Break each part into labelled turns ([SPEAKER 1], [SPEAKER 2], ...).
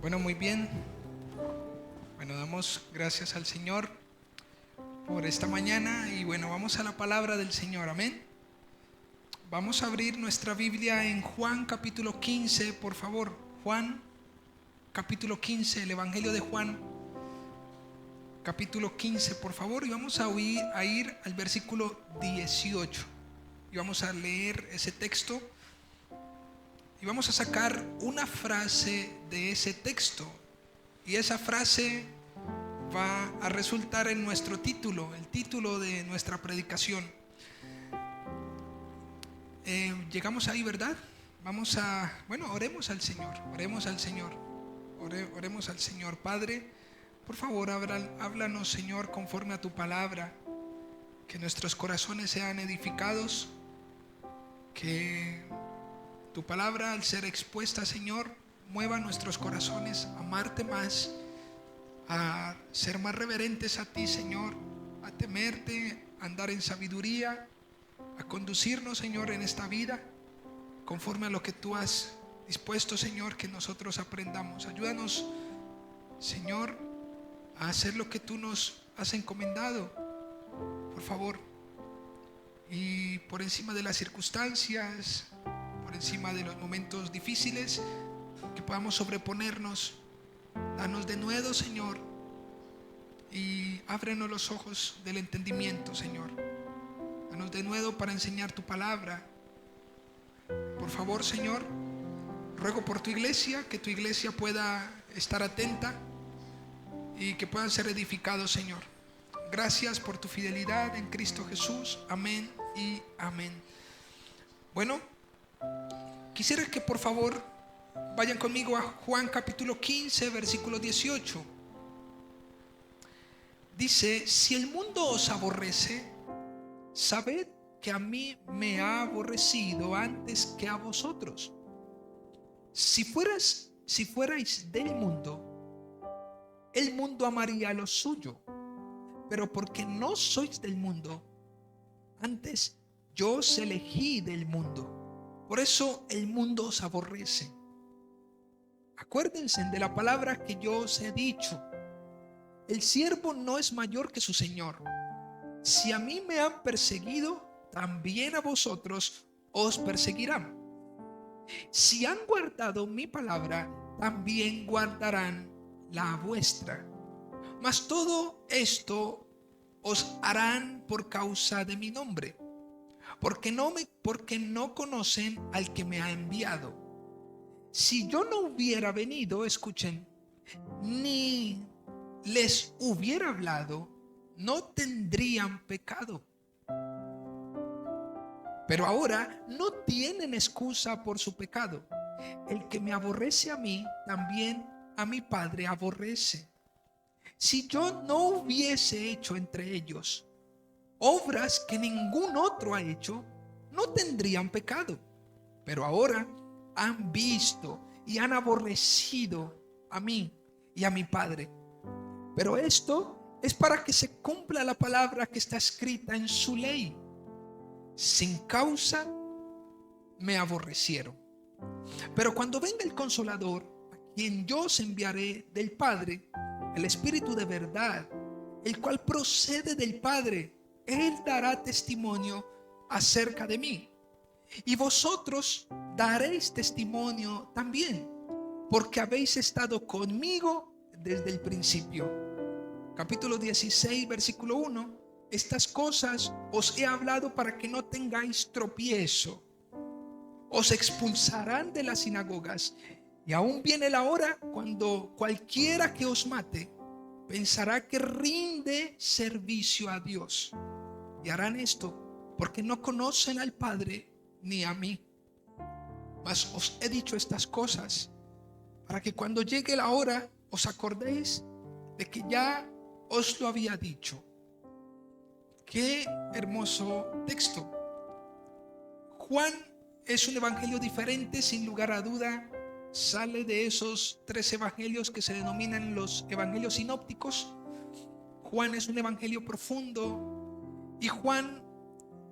[SPEAKER 1] Bueno, muy bien. Bueno, damos gracias al Señor por esta mañana y bueno, vamos a la palabra del Señor. Amén. Vamos a abrir nuestra Biblia en Juan capítulo 15, por favor. Juan capítulo 15, el Evangelio de Juan capítulo 15, por favor. Y vamos a ir al versículo 18. Y vamos a leer ese texto. Y vamos a sacar una frase de ese texto. Y esa frase va a resultar en nuestro título, el título de nuestra predicación. Llegamos ahí, ¿verdad? Oremos al Señor, oremos al Señor, oremos al Señor. Padre, por favor, háblanos, Señor, conforme a tu palabra, que nuestros corazones sean edificados, que tu palabra, al ser expuesta, Señor, mueva nuestros corazones a amarte más, a ser más reverentes a ti, Señor, a temerte, a andar en sabiduría, a conducirnos, Señor, en esta vida conforme a lo que tú has dispuesto, Señor, que nosotros aprendamos. Ayúdanos, Señor, a hacer lo que tú nos has encomendado, por favor. Y por encima de las circunstancias, por encima de los momentos difíciles, que podamos sobreponernos. Danos de nuevo, Señor, y ábrenos los ojos del entendimiento, Señor. Danos de nuevo para enseñar tu palabra. Por favor, Señor, ruego por tu iglesia, que tu iglesia pueda estar atenta y que puedan ser edificados, Señor. Gracias por tu fidelidad en Cristo Jesús. Amén y amén. Bueno, quisiera que por favor vayan conmigo a Juan capítulo 15, versículo 18. Dice: si el mundo os aborrece, sabed que a mí me ha aborrecido antes que a vosotros. Si fuerais del mundo, el mundo amaría lo suyo. Pero porque no sois del mundo, antes yo os elegí del mundo. Por eso el mundo os aborrece. Acuérdense de la palabra que yo os he dicho: el siervo no es mayor que su señor. Si a mí me han perseguido, también a vosotros os perseguirán. Si han guardado mi palabra, también guardarán la vuestra. Mas todo esto os harán por causa de mi nombre, porque no conocen al que me ha enviado. Si yo no hubiera venido, escuchen, ni les hubiera hablado, no tendrían pecado. Pero ahora no tienen excusa por su pecado. El que me aborrece a mí, también a mi Padre aborrece. Si yo no hubiese hecho entre ellos obras que ningún otro ha hecho, no tendrían pecado. Pero ahora han visto y han aborrecido a mí y a mi Padre. Pero esto es para que se cumpla la palabra que está escrita en su ley: sin causa me aborrecieron. Pero cuando venga el Consolador, a quien yo os enviaré del Padre, el Espíritu de verdad, el cual procede del Padre, Él dará testimonio acerca de mí. Y vosotros daréis testimonio también, porque habéis estado conmigo desde el principio. Capítulo 16, versículo 1. Estas cosas os he hablado para que no tengáis tropiezo. Os expulsarán de las sinagogas, y aún viene la hora cuando cualquiera que os mate pensará que rinde servicio a Dios. Y harán esto porque no conocen al Padre ni a mí. Mas os he dicho estas cosas para que cuando llegue la hora os acordéis de que ya os lo había dicho. Qué hermoso texto. Juan es un evangelio diferente, sin lugar a duda. Sale de esos 3 evangelios que se denominan los evangelios sinópticos. Juan es un evangelio profundo, y Juan,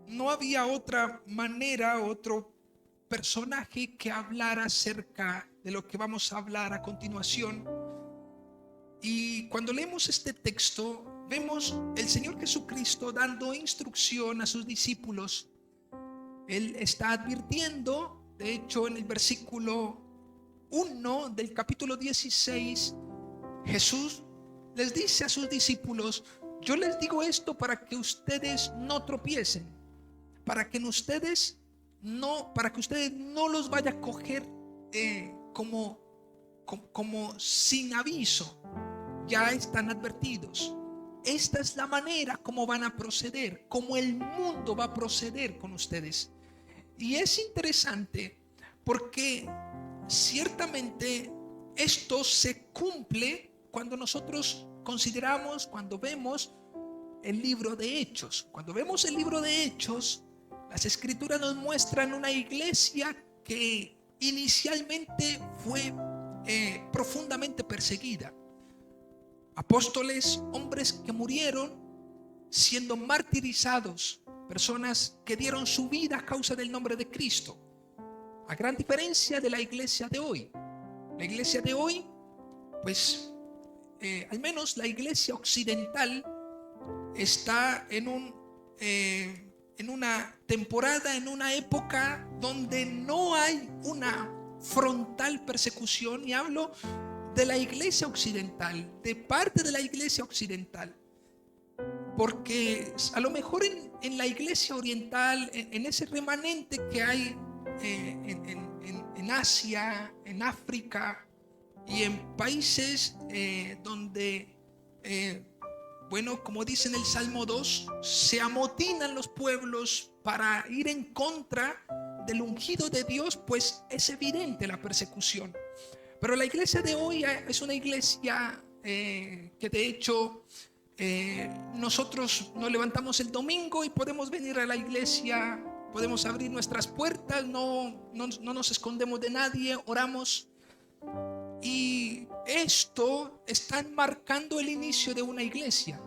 [SPEAKER 1] no había otra manera, otro personaje que hablara acerca de lo que vamos a hablar a continuación. Y cuando leemos este texto, vemos el Señor Jesucristo dando instrucción a sus discípulos. Él está advirtiendo, de hecho, en el versículo 1 del capítulo 16, Jesús les dice a sus discípulos: yo les digo esto para que ustedes no tropiecen, para que ustedes no los vaya a coger como sin aviso. Ya están advertidos. Esta es la manera como van a proceder, como el mundo va a proceder con ustedes. Y es interesante porque ciertamente esto se cumple cuando nosotros consideramos, cuando vemos el libro de Hechos. Cuando vemos el libro de Hechos, las escrituras nos muestran una iglesia que inicialmente fue profundamente perseguida. Apóstoles, hombres que murieron siendo martirizados, personas que dieron su vida a causa del nombre de Cristo. A gran diferencia de la iglesia de hoy. La iglesia de hoy, pues, al menos la iglesia occidental está en una temporada, en una época donde no hay una frontal persecución, y hablo de la iglesia occidental, de parte de la iglesia occidental, porque a lo mejor en la iglesia oriental, en ese remanente que hay en Asia, en África y en países donde bueno, como dice en el Salmo 2, se amotinan los pueblos para ir en contra del ungido de Dios, pues es evidente la persecución. Pero la iglesia de hoy es una iglesia que de hecho nosotros nos levantamos el domingo y podemos venir a la iglesia, podemos abrir nuestras puertas, no nos escondemos de nadie, oramos. Y esto está marcando el inicio de una iglesia.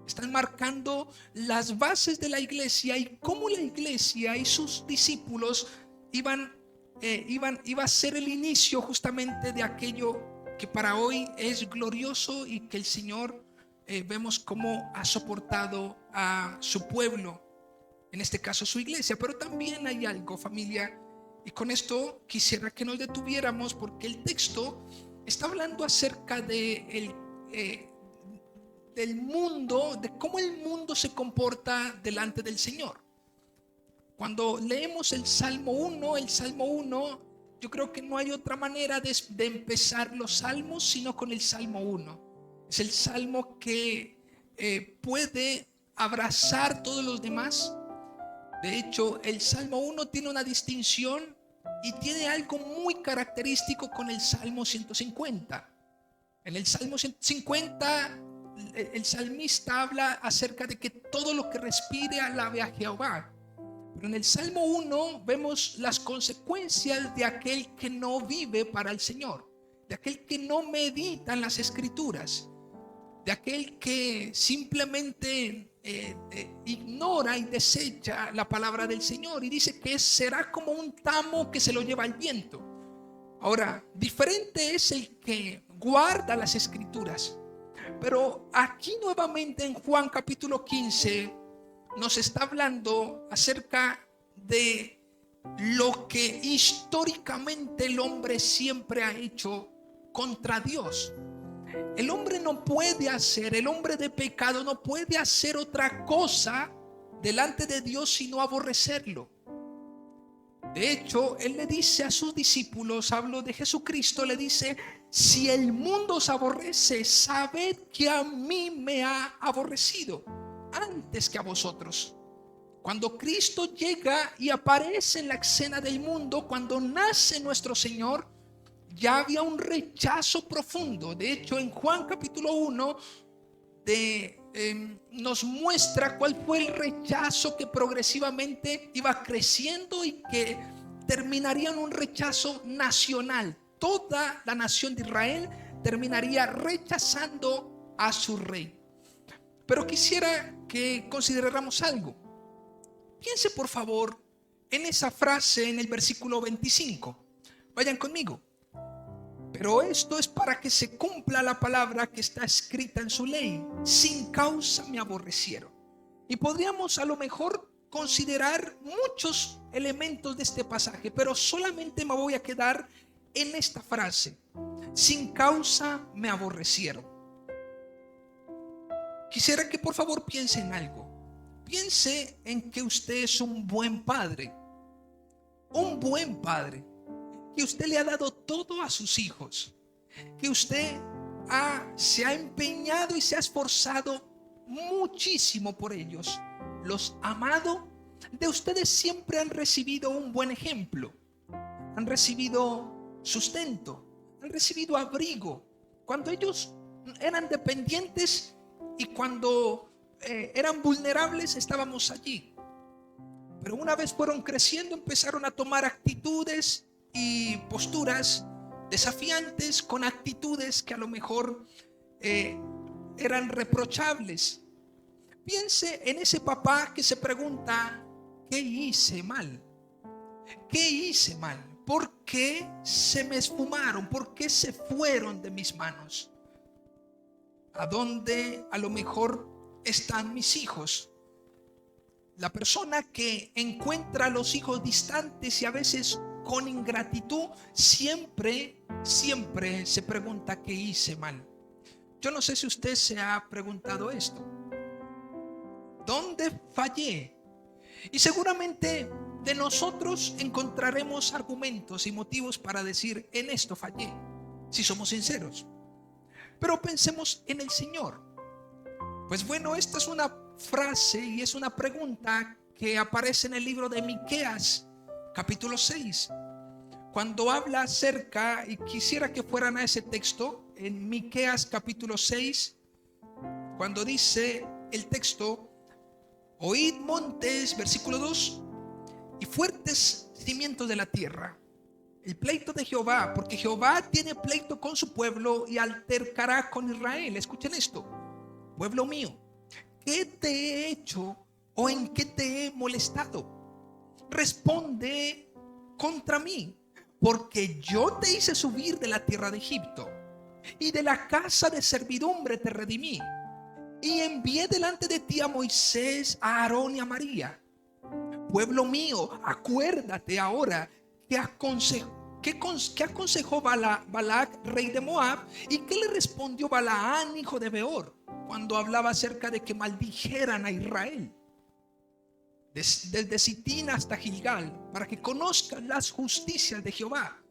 [SPEAKER 1] Están marcando las bases de la iglesia y cómo la iglesia y sus discípulos iba a ser el inicio justamente de aquello que para hoy es glorioso y que el Señor vemos cómo ha soportado a su pueblo, en este caso su iglesia. Pero también hay algo, familia, y con esto quisiera que nos detuviéramos, porque el texto está hablando acerca del mundo, de cómo el mundo se comporta delante del Señor. Cuando leemos el Salmo 1, yo creo que no hay otra manera de empezar los salmos sino con el Salmo 1. Es el salmo que puede abrazar todos los demás. De hecho, el Salmo 1 tiene una distinción y tiene algo muy característico con el Salmo 150. En el Salmo 150, el salmista habla acerca de que todo lo que respire alabe a Jehová. Pero en el Salmo 1 vemos las consecuencias de aquel que no vive para el Señor, de aquel que no medita en las Escrituras, de aquel que simplemente ignora y desecha la palabra del Señor, y dice que será como un tamo que se lo lleva el viento. Ahora, diferente es el que guarda las Escrituras, pero aquí nuevamente en Juan capítulo 15 nos está hablando acerca de lo que históricamente el hombre siempre ha hecho contra Dios. El hombre el hombre de pecado no puede hacer otra cosa delante de Dios sino aborrecerlo. De hecho, Él le dice a sus discípulos, hablo de Jesucristo, le dice: si el mundo os aborrece, sabed que a mí me ha aborrecido antes que a vosotros. Cuando Cristo llega y aparece en la escena del mundo, cuando nace nuestro Señor, ya había un rechazo profundo. De hecho, en Juan capítulo 1 nos muestra cuál fue el rechazo que progresivamente iba creciendo y que terminaría en un rechazo nacional. Toda la nación de Israel terminaría rechazando a su rey. Pero quisiera que consideráramos algo. Piense por favor en esa frase en el versículo 25. Vayan conmigo. Pero esto es para que se cumpla la palabra que está escrita en su ley. Sin causa me aborrecieron. Y podríamos a lo mejor considerar muchos elementos de este pasaje, pero solamente me voy a quedar en esta frase: sin causa me aborrecieron. Quisiera que por favor piense en algo. Piense en que usted es un buen padre. Un buen padre. Que usted le ha dado todo a sus hijos. Que usted se ha empeñado y se ha esforzado muchísimo por ellos. Los ha amado. De ustedes siempre han recibido un buen ejemplo. Han recibido sustento. Han recibido abrigo. Cuando ellos eran dependientes y cuando eran vulnerables, estábamos allí. Pero una vez fueron creciendo, empezaron a tomar actitudes y posturas desafiantes, con actitudes que a lo mejor eran reprochables. Piense en ese papá que se pregunta: ¿qué hice mal? ¿Qué hice mal? ¿Por qué se me esfumaron? ¿Por qué se fueron de mis manos? ¿A dónde a lo mejor están mis hijos? La persona que encuentra a los hijos distantes y a veces con ingratitud, siempre se pregunta: ¿qué hice mal? Yo no sé si usted se ha preguntado esto. ¿Dónde fallé? Y seguramente de nosotros encontraremos argumentos y motivos para decir: en esto fallé, si somos sinceros. Pero pensemos en el Señor. Pues bueno, esta es una frase y es una pregunta que aparece en el libro de Miqueas, capítulo 6, cuando habla acerca, y quisiera que fueran a ese texto, en Miqueas capítulo 6, cuando dice el texto: oíd montes, versículo 2, y fuertes cimientos de la tierra, el pleito de Jehová, porque Jehová tiene pleito con su pueblo y altercará con Israel. Escuchen esto: pueblo mío, ¿qué te he hecho o en qué te he molestado? Responde contra mí, porque yo te hice subir de la tierra de Egipto, y de la casa de servidumbre te redimí, y envié delante de ti a Moisés, a Aarón y a María. Pueblo mío, acuérdate ahora que aconsejó Balac, rey de Moab, y que le respondió Balaán, hijo de Beor, cuando hablaba acerca de que maldijeran a Israel, desde Sitín hasta Gilgal, para que conozcan las justicias de Jehová.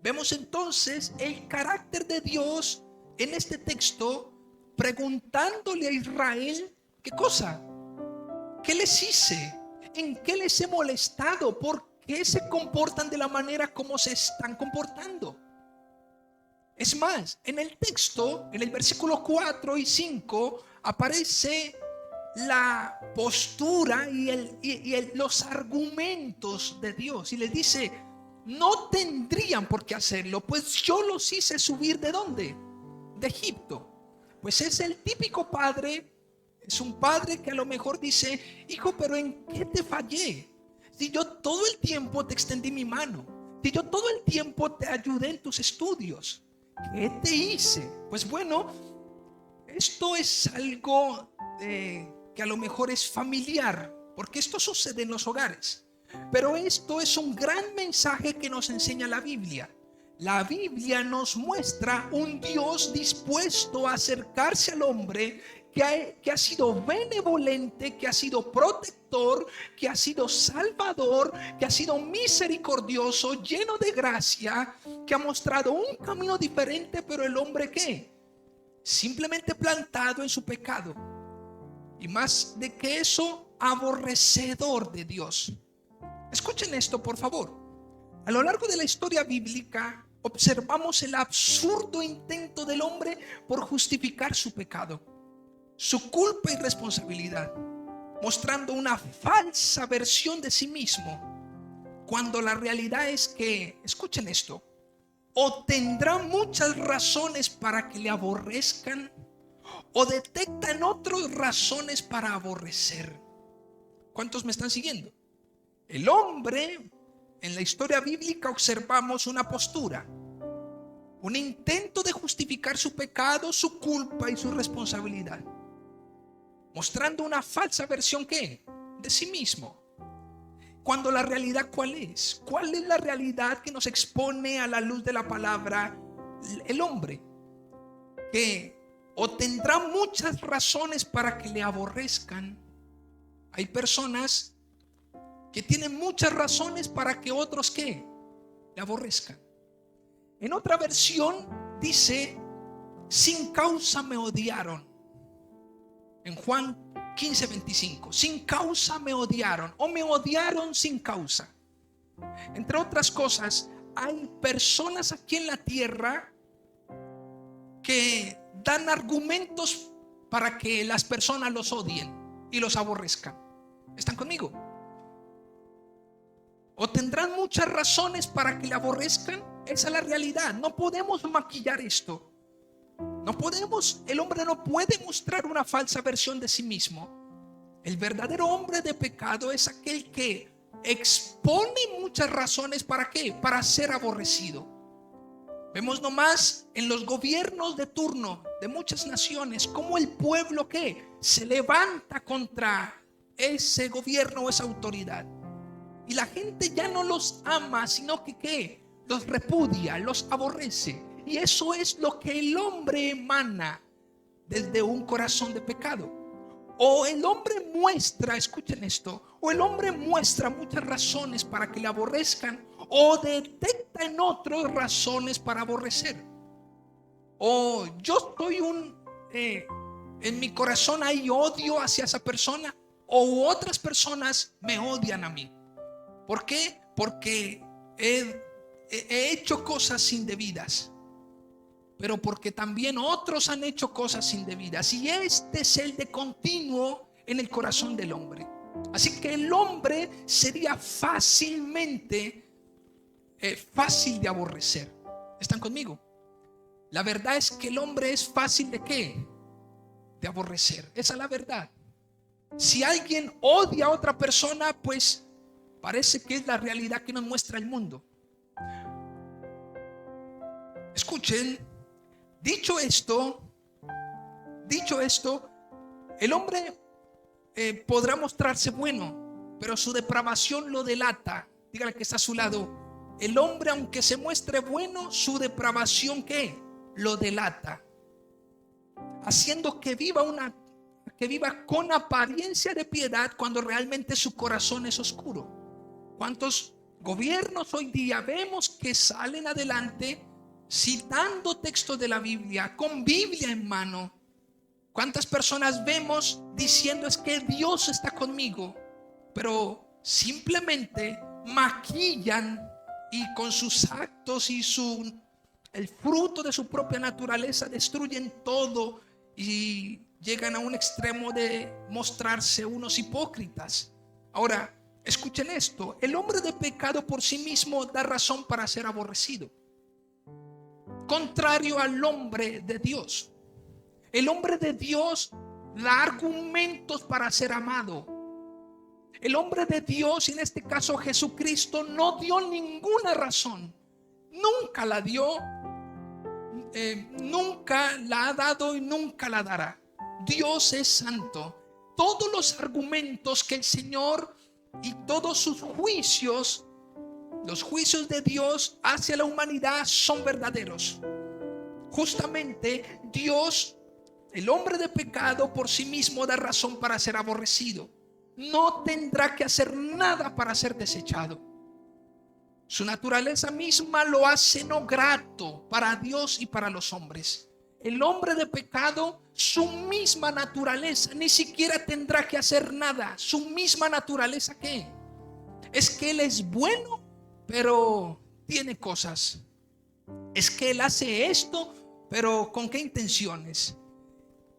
[SPEAKER 1] Vemos entonces el carácter de Dios en este texto, preguntándole a Israel: ¿qué cosa? ¿Qué les hice? ¿En qué les he molestado? ¿Por qué se comportan de la manera como se están comportando? Es más, en el texto, en el versículo 4 y 5, aparece la postura y los argumentos de Dios. Y les dice: no tendrían por qué hacerlo, pues yo los hice subir ¿de dónde? De Egipto. Pues es el típico padre. Es un padre que a lo mejor dice: hijo, pero ¿en qué te fallé? Si yo todo el tiempo te extendí mi mano, si yo todo el tiempo te ayudé en tus estudios, ¿qué te hice? Pues bueno, esto es algo que a lo mejor es familiar, porque esto sucede en los hogares. Pero esto es un gran mensaje que nos enseña la Biblia. La Biblia nos muestra un Dios dispuesto a acercarse al hombre, que ha sido benevolente, que ha sido protector, que ha sido salvador, que ha sido misericordioso, lleno de gracia, que ha mostrado un camino diferente. Pero el hombre, ¿qué? Simplemente plantado en su pecado. Y más de que eso, aborrecedor de Dios. Escuchen esto, por favor. A lo largo de la historia bíblica observamos el absurdo intento del hombre por justificar su pecado, su culpa y responsabilidad, mostrando una falsa versión de sí mismo, cuando la realidad es que, escuchen esto, o tendrá muchas razones para que le aborrezcan, o detectan otras razones para aborrecer. ¿Cuántos me están siguiendo? El hombre, en la historia bíblica observamos una postura Un intento de justificar su pecado, su culpa y su responsabilidad, mostrando una falsa versión ¿qué? De sí mismo. Cuando la realidad ¿cuál es? ¿Cuál es la realidad que nos expone a la luz de la palabra el hombre? Que o tendrá muchas razones para que le aborrezcan. Hay personas que tienen muchas razones para que otros ¿qué? Le aborrezcan. En otra versión dice, sin causa me odiaron. En Juan 15:25, sin causa me odiaron, o me odiaron sin causa. Entre otras cosas, hay personas aquí en la tierra que dan argumentos para que las personas los odien y los aborrezcan. ¿Están conmigo? O tendrán muchas razones para que le aborrezcan. Esa es la realidad. No podemos maquillar esto. No podemos, el hombre no puede mostrar una falsa versión de sí mismo. El verdadero hombre de pecado es aquel que expone muchas razones para qué, para ser aborrecido. Vemos nomás en los gobiernos de turno de muchas naciones cómo el pueblo que se levanta contra ese gobierno o esa autoridad. Y la gente ya no los ama, sino que ¿qué? Los repudia, los aborrece. Y eso es lo que el hombre emana desde un corazón de pecado. O el hombre muestra, escuchen esto, o el hombre muestra muchas razones para que le aborrezcan, o detecta en otros razones para aborrecer. O yo soy en mi corazón hay odio hacia esa persona, o otras personas me odian a mí. ¿Por qué? Porque he hecho cosas indebidas, pero porque también otros han hecho cosas indebidas. Y este es el de continuo en el corazón del hombre. Así que el hombre sería fácilmente fácil de aborrecer. ¿Están conmigo? La verdad es que el hombre es fácil de ¿qué? De aborrecer. Esa es la verdad. Si alguien odia a otra persona, pues parece que es la realidad que nos muestra el mundo. Escuchen, dicho esto, el hombre podrá mostrarse bueno, pero su depravación lo delata. Dígale que está a su lado. El hombre, aunque se muestre bueno, su depravación ¿qué? Lo delata, haciendo que viva con apariencia de piedad cuando realmente su corazón es oscuro. ¿Cuántos gobiernos hoy día vemos que salen adelante citando textos de la Biblia, con Biblia en mano? ¿Cuántas personas vemos diciendo es que Dios está conmigo? Pero simplemente maquillan y con sus actos y el fruto de su propia naturaleza destruyen todo y llegan a un extremo de mostrarse unos hipócritas. Ahora, escuchen esto, el hombre de pecado por sí mismo da razón para ser aborrecido, contrario al hombre de Dios. El hombre de Dios da argumentos para ser amado. El hombre de Dios, en este caso Jesucristo, no dio ninguna razón. Nunca la dio, nunca la ha dado y nunca la dará. Dios es santo. Todos los argumentos que el Señor y todos sus juicios, los juicios de Dios hacia la humanidad son verdaderos. Justamente Dios, el hombre de pecado por sí mismo da razón para ser aborrecido. No tendrá que hacer nada para ser desechado. Su naturaleza misma lo hace no grato para Dios y para los hombres. El hombre de pecado, su misma naturaleza, ni siquiera tendrá que hacer nada. Su misma naturaleza, ¿qué? Es que él es bueno, pero tiene cosas. Es que él hace esto, pero ¿con qué intenciones?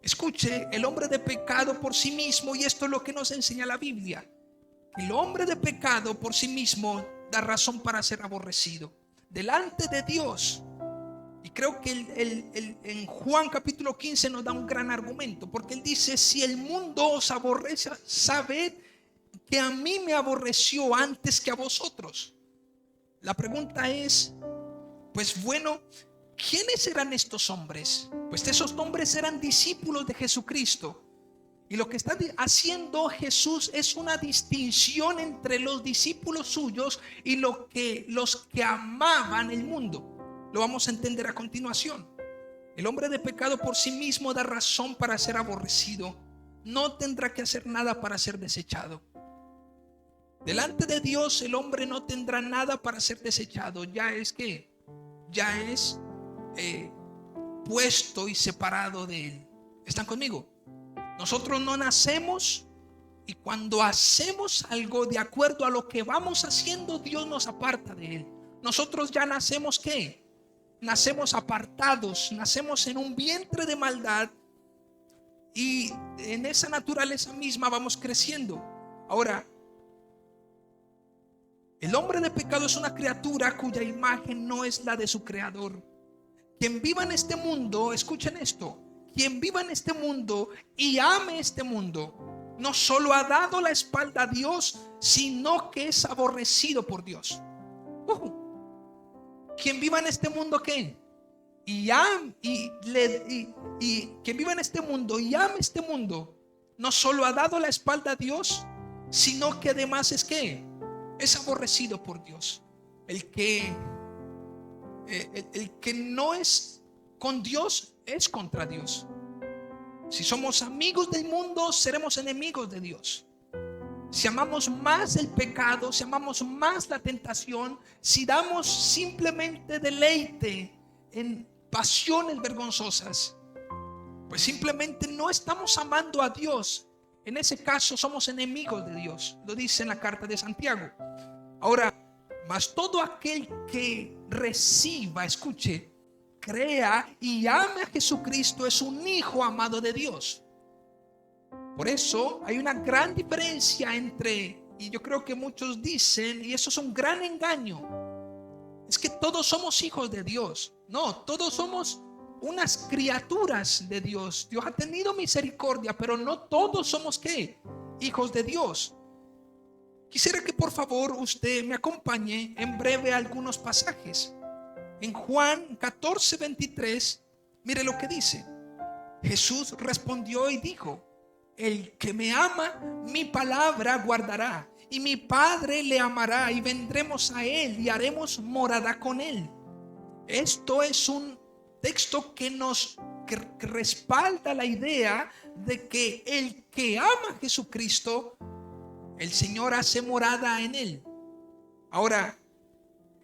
[SPEAKER 1] Escuche, el hombre de pecado por sí mismo, y esto es lo que nos enseña la Biblia, el hombre de pecado por sí mismo da razón para ser aborrecido delante de Dios. Y creo que en Juan capítulo 15 nos da un gran argumento, porque él dice: si el mundo os aborrece, sabed que a mí me aborreció antes que a vosotros. La pregunta es, pues bueno, ¿Quiénes eran estos hombres? Pues esos hombres eran discípulos de Jesucristo. Y lo que está haciendo Jesús es una distinción entre los discípulos suyos y los que amaban el mundo. Lo vamos a entender a continuación. El hombre de pecado por sí mismo da razón para ser aborrecido. No tendrá que hacer nada para ser desechado. Delante de Dios el hombre no tendrá nada para ser desechado. Ya es puesto y separado de él. ¿Están conmigo? Nosotros no nacemos, y cuando hacemos algo de acuerdo a lo que vamos haciendo, Dios nos aparta de él. Nosotros ya nacemos, ¿qué? Nacemos apartados, nacemos en un vientre de maldad, y en esa naturaleza misma vamos creciendo. Ahora, el hombre de pecado es una criatura cuya imagen no es la de su creador. Quien viva en este mundo, escuchen esto, quien viva en este mundo y ame este mundo, no solo ha dado la espalda a Dios, sino que es aborrecido por Dios. Quien viva en este mundo, ¿qué? Quien viva en este mundo y ame este mundo, no solo ha dado la espalda a Dios, sino que además es ¿qué? Es aborrecido por Dios. El que no es con Dios es contra Dios. Si somos amigos del mundo, seremos enemigos de Dios. Si amamos más el pecado, si amamos más la tentación, si damos simplemente deleite en pasiones vergonzosas, pues simplemente no estamos amando a Dios. En ese caso somos enemigos de Dios. Lo dice en la carta de Santiago. Ahora, mas todo aquel que reciba, escuche, crea y ame a Jesucristo es un hijo amado de Dios. Por eso hay una gran diferencia entre, y yo creo que muchos dicen, y eso es un gran engaño, es que todos somos hijos de Dios. No, todos somos unas criaturas de Dios. Dios ha tenido misericordia, pero no todos somos ¿qué? Hijos de Dios. Quisiera que por favor usted me acompañe en breve a algunos pasajes. En Juan 14:23, mire lo que dice. Jesús respondió y dijo: el que me ama, mi palabra guardará, y mi Padre le amará, y vendremos a él y haremos morada con él. Esto es un texto que respalda la idea de que el que ama a Jesucristo, el Señor hace morada en él. Ahora,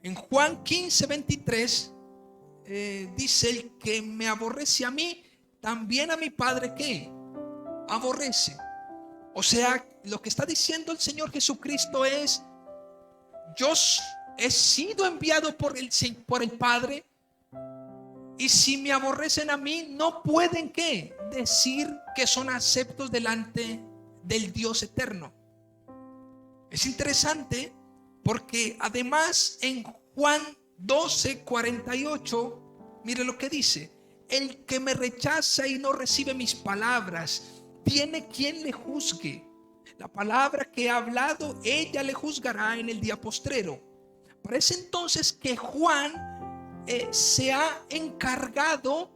[SPEAKER 1] en Juan 15:23 dice: el que me aborrece a mí, también a mi Padre ¿qué? Aborrece. O sea, lo que está diciendo el Señor Jesucristo es: yo he sido enviado por el Padre, y si me aborrecen a mí, no pueden ¿qué? Decir que son aceptos delante del Dios eterno. Es interesante porque además en Juan 12:48, mire lo que dice: el que me rechaza y no recibe mis palabras, tiene quien le juzgue. La palabra que he hablado, ella le juzgará en el día postrero. Parece entonces que Juan se ha encargado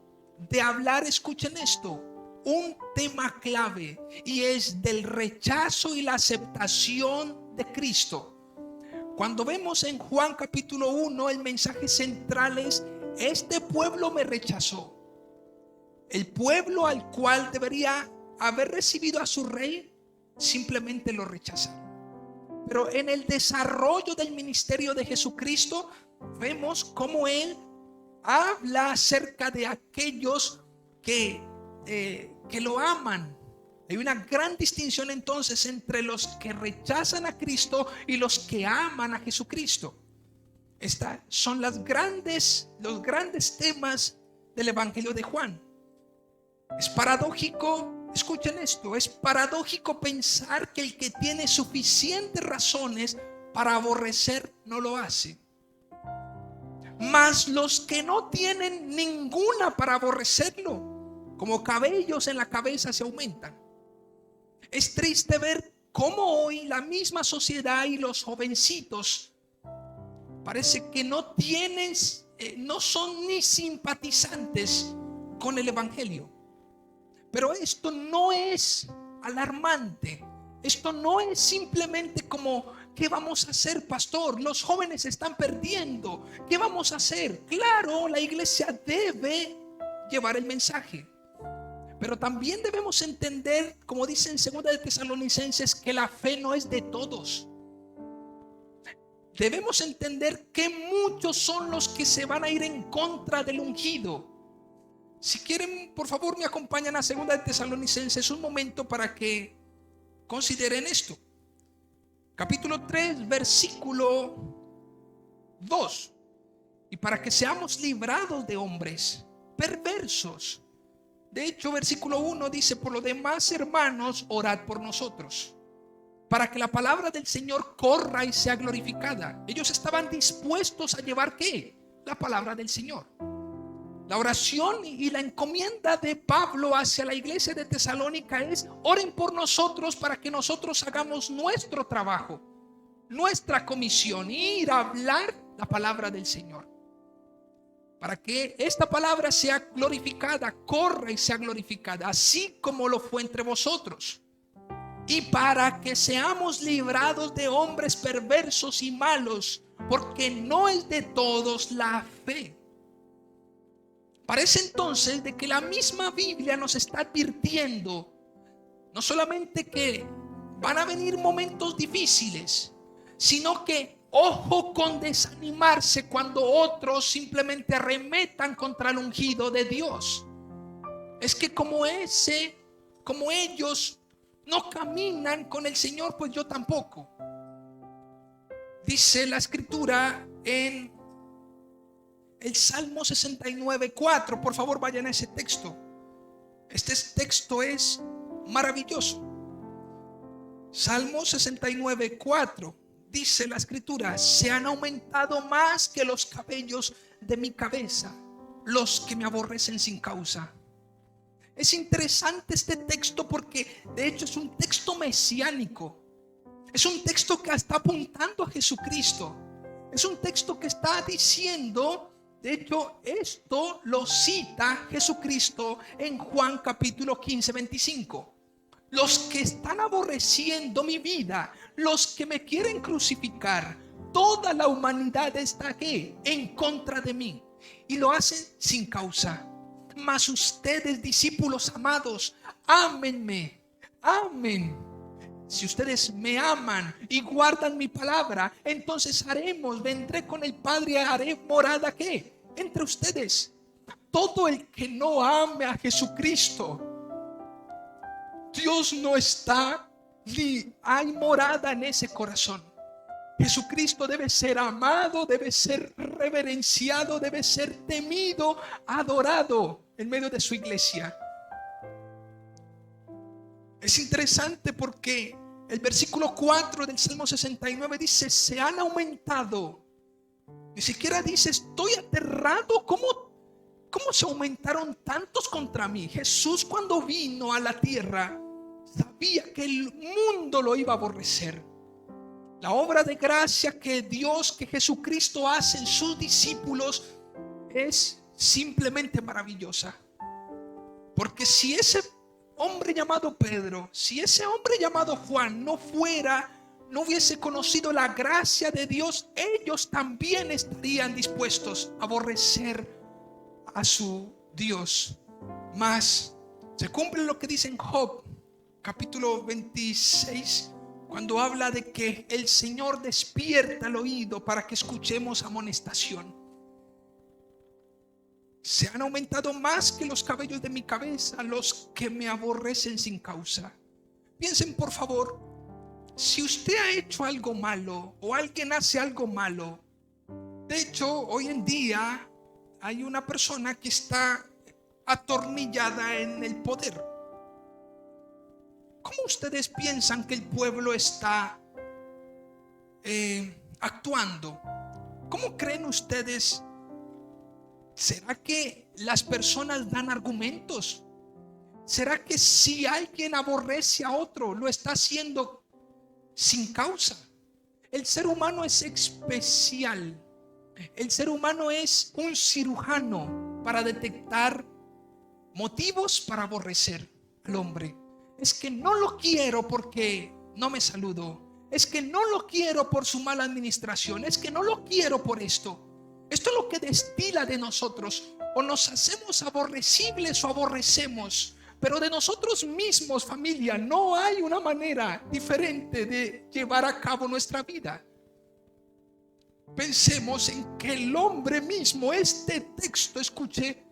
[SPEAKER 1] de hablar, escuchen esto, un tema clave, y es del rechazo y la aceptación de Cristo. Cuando vemos en Juan capítulo 1, el mensaje central es: este pueblo me rechazó. El pueblo al cual debería haber recibido a su rey, simplemente lo rechazaron. Pero en el desarrollo del ministerio de Jesucristo, vemos cómo él habla acerca de aquellos que lo aman. Hay una gran distinción entonces entre los que rechazan a Cristo y los que aman a Jesucristo. Estas son los grandes temas del Evangelio de Juan. Es paradójico, escuchen esto, es paradójico pensar que el que tiene suficientes razones para aborrecer no lo hace. Mas los que no tienen ninguna para aborrecerlo, como cabellos en la cabeza, se aumentan. Es triste ver cómo hoy la misma sociedad y los jovencitos parece que no tienen no son ni simpatizantes con el evangelio. Pero esto no es alarmante. Esto no es simplemente como, ¿qué vamos a hacer, pastor? Los jóvenes se están perdiendo. ¿Qué vamos a hacer? Claro, la iglesia debe llevar el mensaje. Pero también debemos entender, como dice en 2 de Tesalonicenses, que la fe no es de todos. Debemos entender que muchos son los que se van a ir en contra del ungido. Si quieren, por favor, me acompañan a 2 de Tesalonicenses un momento para que consideren esto. Capítulo 3, versículo 2. Y para que seamos librados de hombres perversos. De hecho, versículo 1 dice: por lo demás, hermanos, orad por nosotros, para que la palabra del Señor corra y sea glorificada. Ellos estaban dispuestos a llevar ¿qué? La palabra del Señor. La oración y la encomienda de Pablo hacia la iglesia de Tesalónica es: oren por nosotros para que nosotros hagamos nuestro trabajo, nuestra comisión, ir a hablar la palabra del Señor, para que esta palabra sea glorificada, corra y sea glorificada, así como lo fue entre vosotros. Y para que seamos librados de hombres perversos y malos, porque no es de todos la fe. Parece entonces de que la misma Biblia nos está advirtiendo no solamente que van a venir momentos difíciles, sino que ojo con desanimarse cuando otros simplemente arremetan contra el ungido de Dios. Es que como ellos no caminan con el Señor, pues yo tampoco. Dice la escritura en el Salmo 69:4. Por favor, vayan a ese texto. Este texto es maravilloso. Salmo 69:4. Dice la escritura: se han aumentado más que los cabellos de mi cabeza los que me aborrecen sin causa. Es interesante este texto porque de hecho es un texto mesiánico. Es un texto que está apuntando a Jesucristo. Es un texto que está diciendo, de hecho esto lo cita Jesucristo en Juan capítulo 15:25. Los que están aborreciendo mi vida, los que me quieren crucificar, toda la humanidad está aquí en contra de mí y lo hacen sin causa. Mas ustedes, discípulos amados, ámenme, amen. Si ustedes me aman y guardan mi palabra, entonces vendré con el Padre y haré morada ¿qué? Entre ustedes. Todo el que no ame a Jesucristo, Dios no está ni hay morada en ese corazón. Jesucristo debe ser amado, debe ser reverenciado, debe ser temido, adorado en medio de su iglesia. Es interesante porque el versículo 4 del Salmo 69 dice: se han aumentado. Ni siquiera dice: estoy aterrado. ¿Cómo se aumentaron tantos contra mí? Jesús, cuando vino a la tierra, sabía que el mundo lo iba a aborrecer. La obra de gracia que Jesucristo hace en sus discípulos es simplemente maravillosa. Porque si ese hombre llamado Pedro, si ese hombre llamado Juan no hubiese conocido la gracia de Dios, ellos también estarían dispuestos a aborrecer a su Dios. Mas se cumple lo que dice en Job capítulo 26, cuando habla de que el Señor despierta el oído para que escuchemos amonestación. Se han aumentado más que los cabellos de mi cabeza los que me aborrecen sin causa. Piensen, por favor, si usted ha hecho algo malo o alguien hace algo malo. De hecho, hoy en día hay una persona que está atornillada en el poder. ¿Cómo ustedes piensan que el pueblo está actuando? ¿Cómo creen ustedes? ¿Será que las personas dan argumentos? ¿Será que si alguien aborrece a otro, lo está haciendo sin causa? El ser humano es especial. El ser humano es un cirujano para detectar motivos para aborrecer al hombre. Es que no lo quiero porque no me saludó. Es que no lo quiero por su mala administración. Es que no lo quiero por esto. Esto es lo que destila de nosotros. O nos hacemos aborrecibles o aborrecemos. Pero de nosotros mismos, familia, no hay una manera diferente de llevar a cabo nuestra vida. Pensemos en que el hombre mismo, este texto, escuche,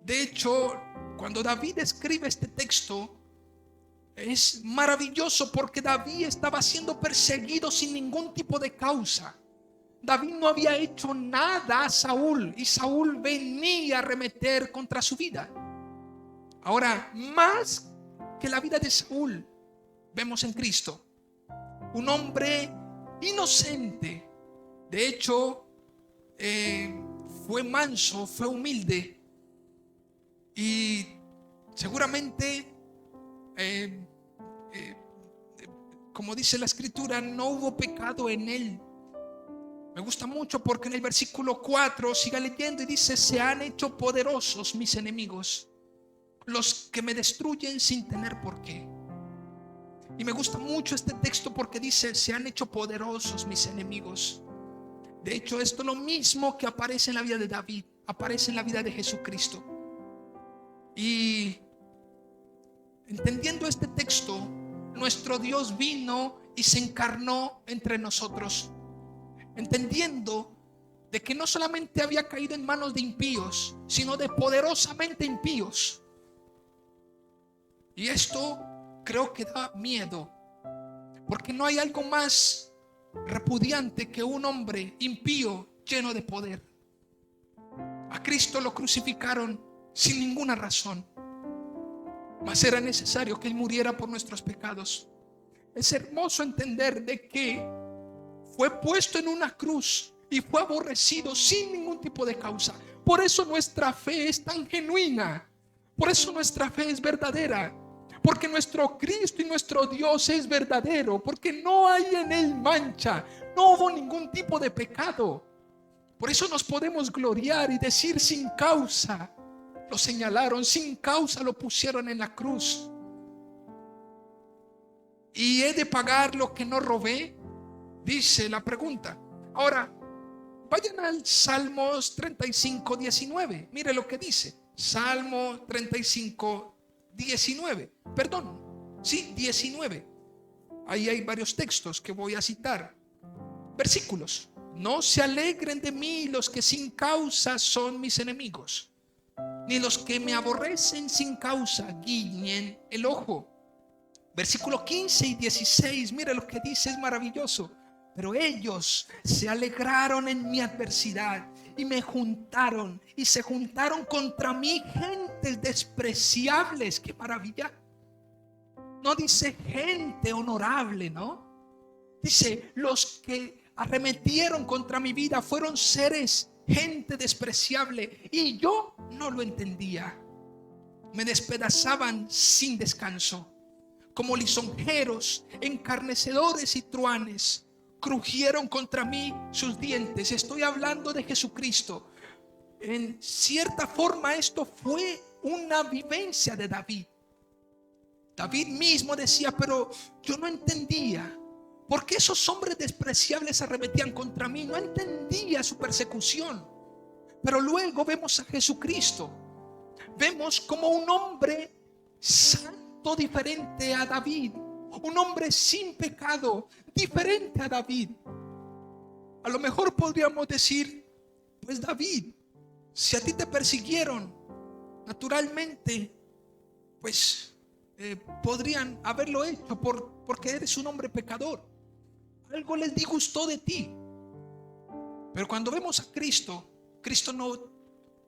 [SPEAKER 1] de hecho, cuando David escribe este texto, es maravilloso porque David estaba siendo perseguido sin ningún tipo de causa. David no había hecho nada a Saúl y Saúl venía a arremeter contra su vida. Ahora, más que la vida de Saúl, vemos en Cristo un hombre inocente. De hecho, fue manso, fue humilde. Y seguramente, como dice la escritura, no hubo pecado en él. Me gusta mucho porque en el versículo 4 siga leyendo y dice: se han hecho poderosos mis enemigos, los que me destruyen sin tener por qué. Y me gusta mucho este texto porque dice: se han hecho poderosos mis enemigos. De hecho, esto es lo mismo que aparece en la vida de David, aparece en la vida de Jesucristo. Y entendiendo este texto, nuestro Dios vino y se encarnó entre nosotros, entendiendo de que no solamente había caído en manos de impíos, sino de poderosamente impíos. Y esto creo que da miedo, porque no hay algo más repudiante que un hombre impío lleno de poder. A Cristo lo crucificaron sin ninguna razón, mas era necesario que Él muriera por nuestros pecados. Es hermoso entender de que fue puesto en una cruz y fue aborrecido sin ningún tipo de causa. Por eso nuestra fe es tan genuina, por eso nuestra fe es verdadera, porque nuestro Cristo y nuestro Dios es verdadero, porque no hay en Él mancha, no hubo ningún tipo de pecado. Por eso nos podemos gloriar y decir: sin causa lo señalaron, sin causa lo pusieron en la cruz. ¿Y he de pagar lo que no robé?, dice la pregunta. Ahora, vayan al Salmos 35, 19. Mire lo que dice. Salmo 35, 19. Perdón, sí, 19. Ahí hay varios textos que voy a citar. Versículos. No se alegren de mí los que sin causa son mis enemigos, ni los que me aborrecen sin causa guiñen el ojo. Versículo 15 y 16, mire lo que dice, es maravilloso. Pero ellos se alegraron en mi adversidad y me juntaron y se juntaron contra mí gentes despreciables. ¡Qué maravilla! No dice gente honorable, ¿no? Dice: los que arremetieron contra mi vida fueron seres, gente despreciable, y yo no lo entendía. Me despedazaban sin descanso, como lisonjeros, encarnecedores y truanes. Crujieron contra mí sus dientes. Estoy hablando de Jesucristo. En cierta forma esto fue una vivencia de David. David mismo decía: pero yo no entendía por qué esos hombres despreciables arremetían contra mí. No entendía su persecución. Pero luego vemos a Jesucristo. Vemos como un hombre santo diferente a David, un hombre sin pecado diferente a David. A lo mejor podríamos decir: pues David, si a ti te persiguieron, naturalmente pues podrían haberlo hecho porque eres un hombre pecador. Algo les disgustó de ti. Pero cuando vemos a Cristo, Cristo no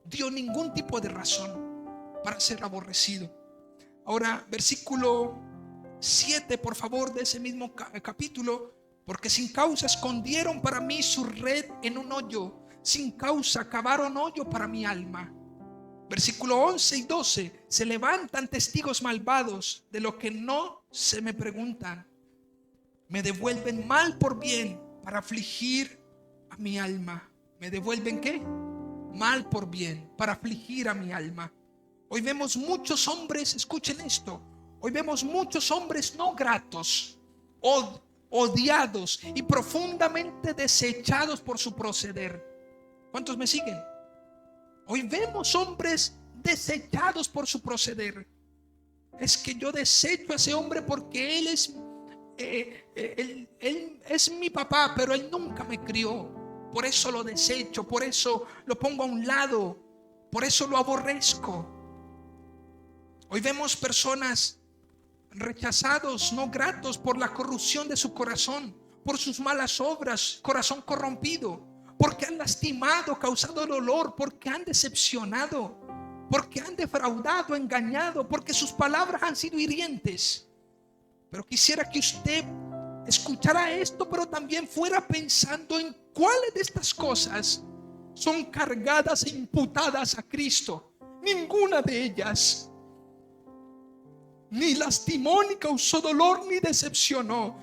[SPEAKER 1] dio ningún tipo de razón para ser aborrecido. Ahora, versículo 7, por favor, de ese mismo capítulo. Porque sin causa escondieron para mí su red en un hoyo, sin causa cavaron hoyo para mi alma. Versículo 11 y 12. Se levantan testigos malvados de lo que no se me preguntan. Me devuelven mal por bien para afligir a mi alma. ¿Me devuelven qué? Mal por bien, para afligir a mi alma. Hoy vemos muchos hombres, escuchen esto, hoy vemos muchos hombres no gratos, odiados y profundamente desechados por su proceder. ¿Cuántos me siguen? Hoy vemos hombres desechados por su proceder. Es que yo desecho a ese hombre porque él es mi papá, pero él nunca me crió. Por eso lo desecho, por eso lo pongo a un lado, por eso lo aborrezco. Hoy vemos personas rechazados, no gratos, por la corrupción de su corazón, por sus malas obras, corazón corrompido, porque han lastimado, causado dolor, porque han decepcionado, porque han defraudado, engañado, porque sus palabras han sido hirientes. Pero quisiera que usted escuchara esto, pero también fuera pensando en cuáles de estas cosas son cargadas e imputadas a Cristo. Ninguna de ellas ni lastimó, ni causó dolor, ni decepcionó,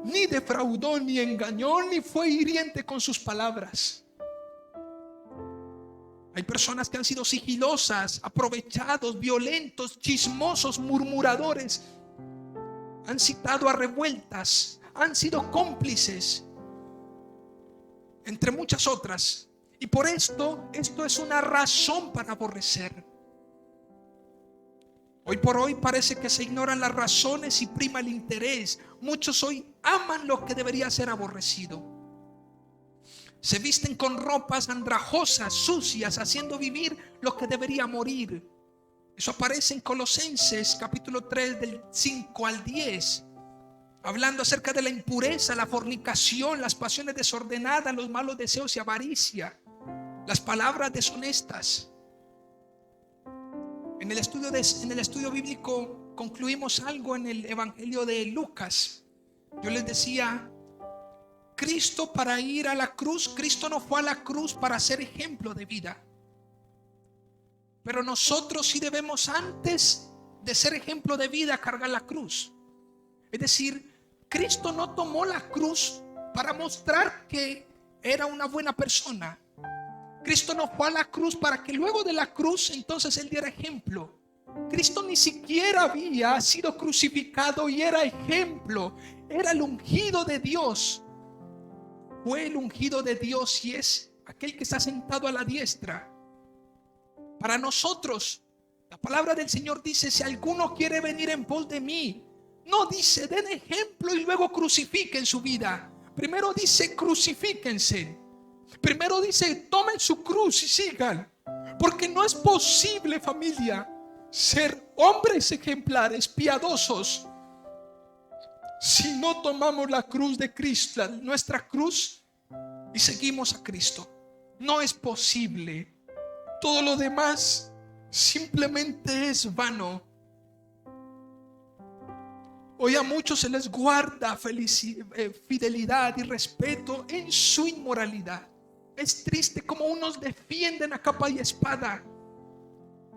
[SPEAKER 1] ni defraudó, ni engañó, ni fue hiriente con sus palabras. Hay personas que han sido sigilosas, aprovechados, violentos, chismosos, murmuradores. Han citado a revueltas, han sido cómplices, entre muchas otras. Y por esto es una razón para aborrecer. Hoy por hoy parece que se ignoran las razones y prima el interés. Muchos hoy aman lo que debería ser aborrecido. Se visten con ropas andrajosas, sucias, haciendo vivir lo que debería morir. Eso aparece en Colosenses capítulo 3 del 5 al 10. Hablando acerca de la impureza, la fornicación, las pasiones desordenadas, los malos deseos y avaricia, las palabras deshonestas. En el estudio bíblico concluimos algo en el Evangelio de Lucas. Yo les decía, Cristo para ir a la cruz, Cristo no fue a la cruz para ser ejemplo de vida. Pero nosotros sí debemos, antes de ser ejemplo de vida, cargar la cruz. Es decir, Cristo no tomó la cruz para mostrar que era una buena persona. Cristo no fue a la cruz para que luego de la cruz entonces Él diera ejemplo. Cristo ni siquiera había sido crucificado y era ejemplo. Era el ungido de Dios. Fue el ungido de Dios y es aquel que está sentado a la diestra. Para nosotros, la palabra del Señor dice: si alguno quiere venir en pos de mí, no dice den ejemplo y luego crucifiquen su vida. Primero dice crucifíquense. Primero dice tomen su cruz y sigan. Porque no es posible, familia, ser hombres ejemplares, piadosos, si no tomamos la cruz de Cristo, nuestra cruz, y seguimos a Cristo. No es posible. Todo lo demás simplemente es vano. Hoy a muchos se les guarda fidelidad y respeto en su inmoralidad. Es triste como unos defienden a capa y espada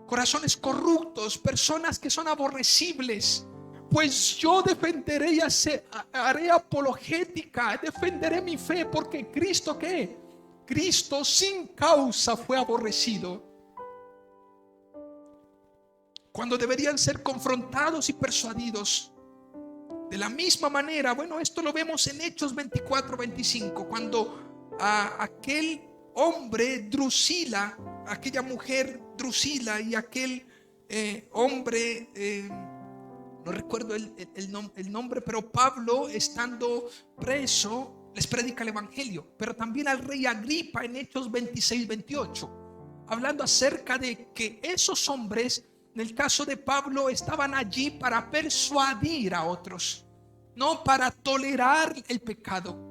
[SPEAKER 1] corazones corruptos, personas que son aborrecibles. Pues yo defenderé y haré apologética, defenderé mi fe, porque Cristo, ¿qué? Cristo sin causa fue aborrecido. Cuando deberían ser confrontados y persuadidos. De la misma manera, bueno, esto lo vemos en Hechos 24-25, cuando a aquel hombre Drusila, aquella mujer Drusila y aquel hombre, no recuerdo el nombre, pero Pablo, estando preso, les predica el evangelio. Pero también al rey Agripa en Hechos 26-28, hablando acerca de que esos hombres, en el caso de Pablo, estaban allí para persuadir a otros, no para tolerar el pecado.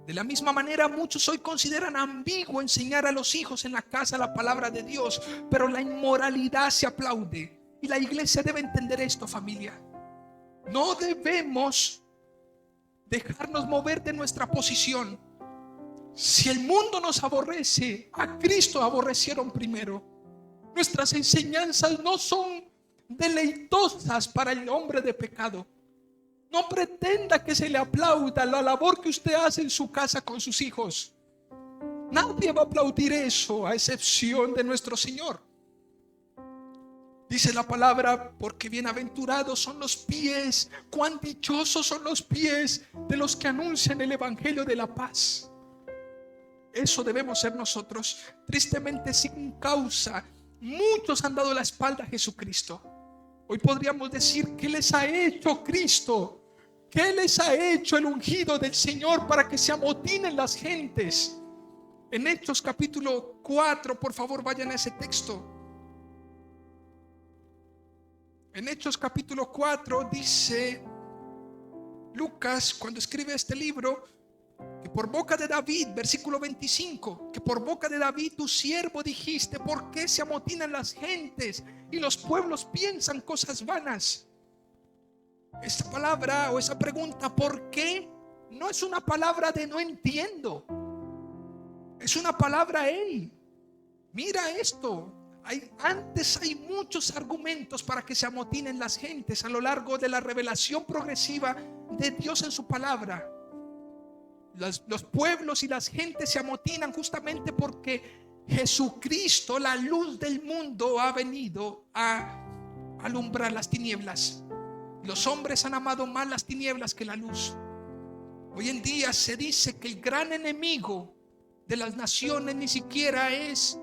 [SPEAKER 1] De la misma manera, muchos hoy consideran ambiguo enseñar a los hijos en la casa la palabra de Dios, pero la inmoralidad se aplaude. Y la iglesia debe entender esto, familia. No debemos dejarnos mover de nuestra posición. Si el mundo nos aborrece, a Cristo aborrecieron primero. Nuestras enseñanzas no son deleitosas para el hombre de pecado. No pretenda que se le aplauda la labor que usted hace en su casa con sus hijos. Nadie va a aplaudir eso, a excepción de nuestro Señor. Dice la palabra, porque bienaventurados son los pies, cuán dichosos son los pies de los que anuncian el evangelio de la paz. Eso debemos ser nosotros. Tristemente, sin causa, muchos han dado la espalda a Jesucristo. Hoy podríamos decir, ¿qué les ha hecho Cristo? ¿Qué les ha hecho el ungido del Señor para que se amotinen las gentes? En Hechos capítulo 4, por favor vayan a ese texto. En Hechos capítulo 4 dice Lucas, cuando escribe este libro, que por boca de David, versículo 25, que por boca de David tu siervo dijiste, ¿por qué se amotinan las gentes y los pueblos piensan cosas vanas? Esta palabra o esa pregunta, ¿por qué? No es una palabra de no entiendo. Es una palabra, hey, mira esto. Antes hay muchos argumentos para que se amotinen las gentes a lo largo de la revelación progresiva de Dios en su palabra. Los pueblos y las gentes se amotinan justamente porque Jesucristo, la luz del mundo, ha venido a alumbrar las tinieblas. Los hombres han amado más las tinieblas que la luz. Hoy en día se dice que el gran enemigo de las naciones ni siquiera es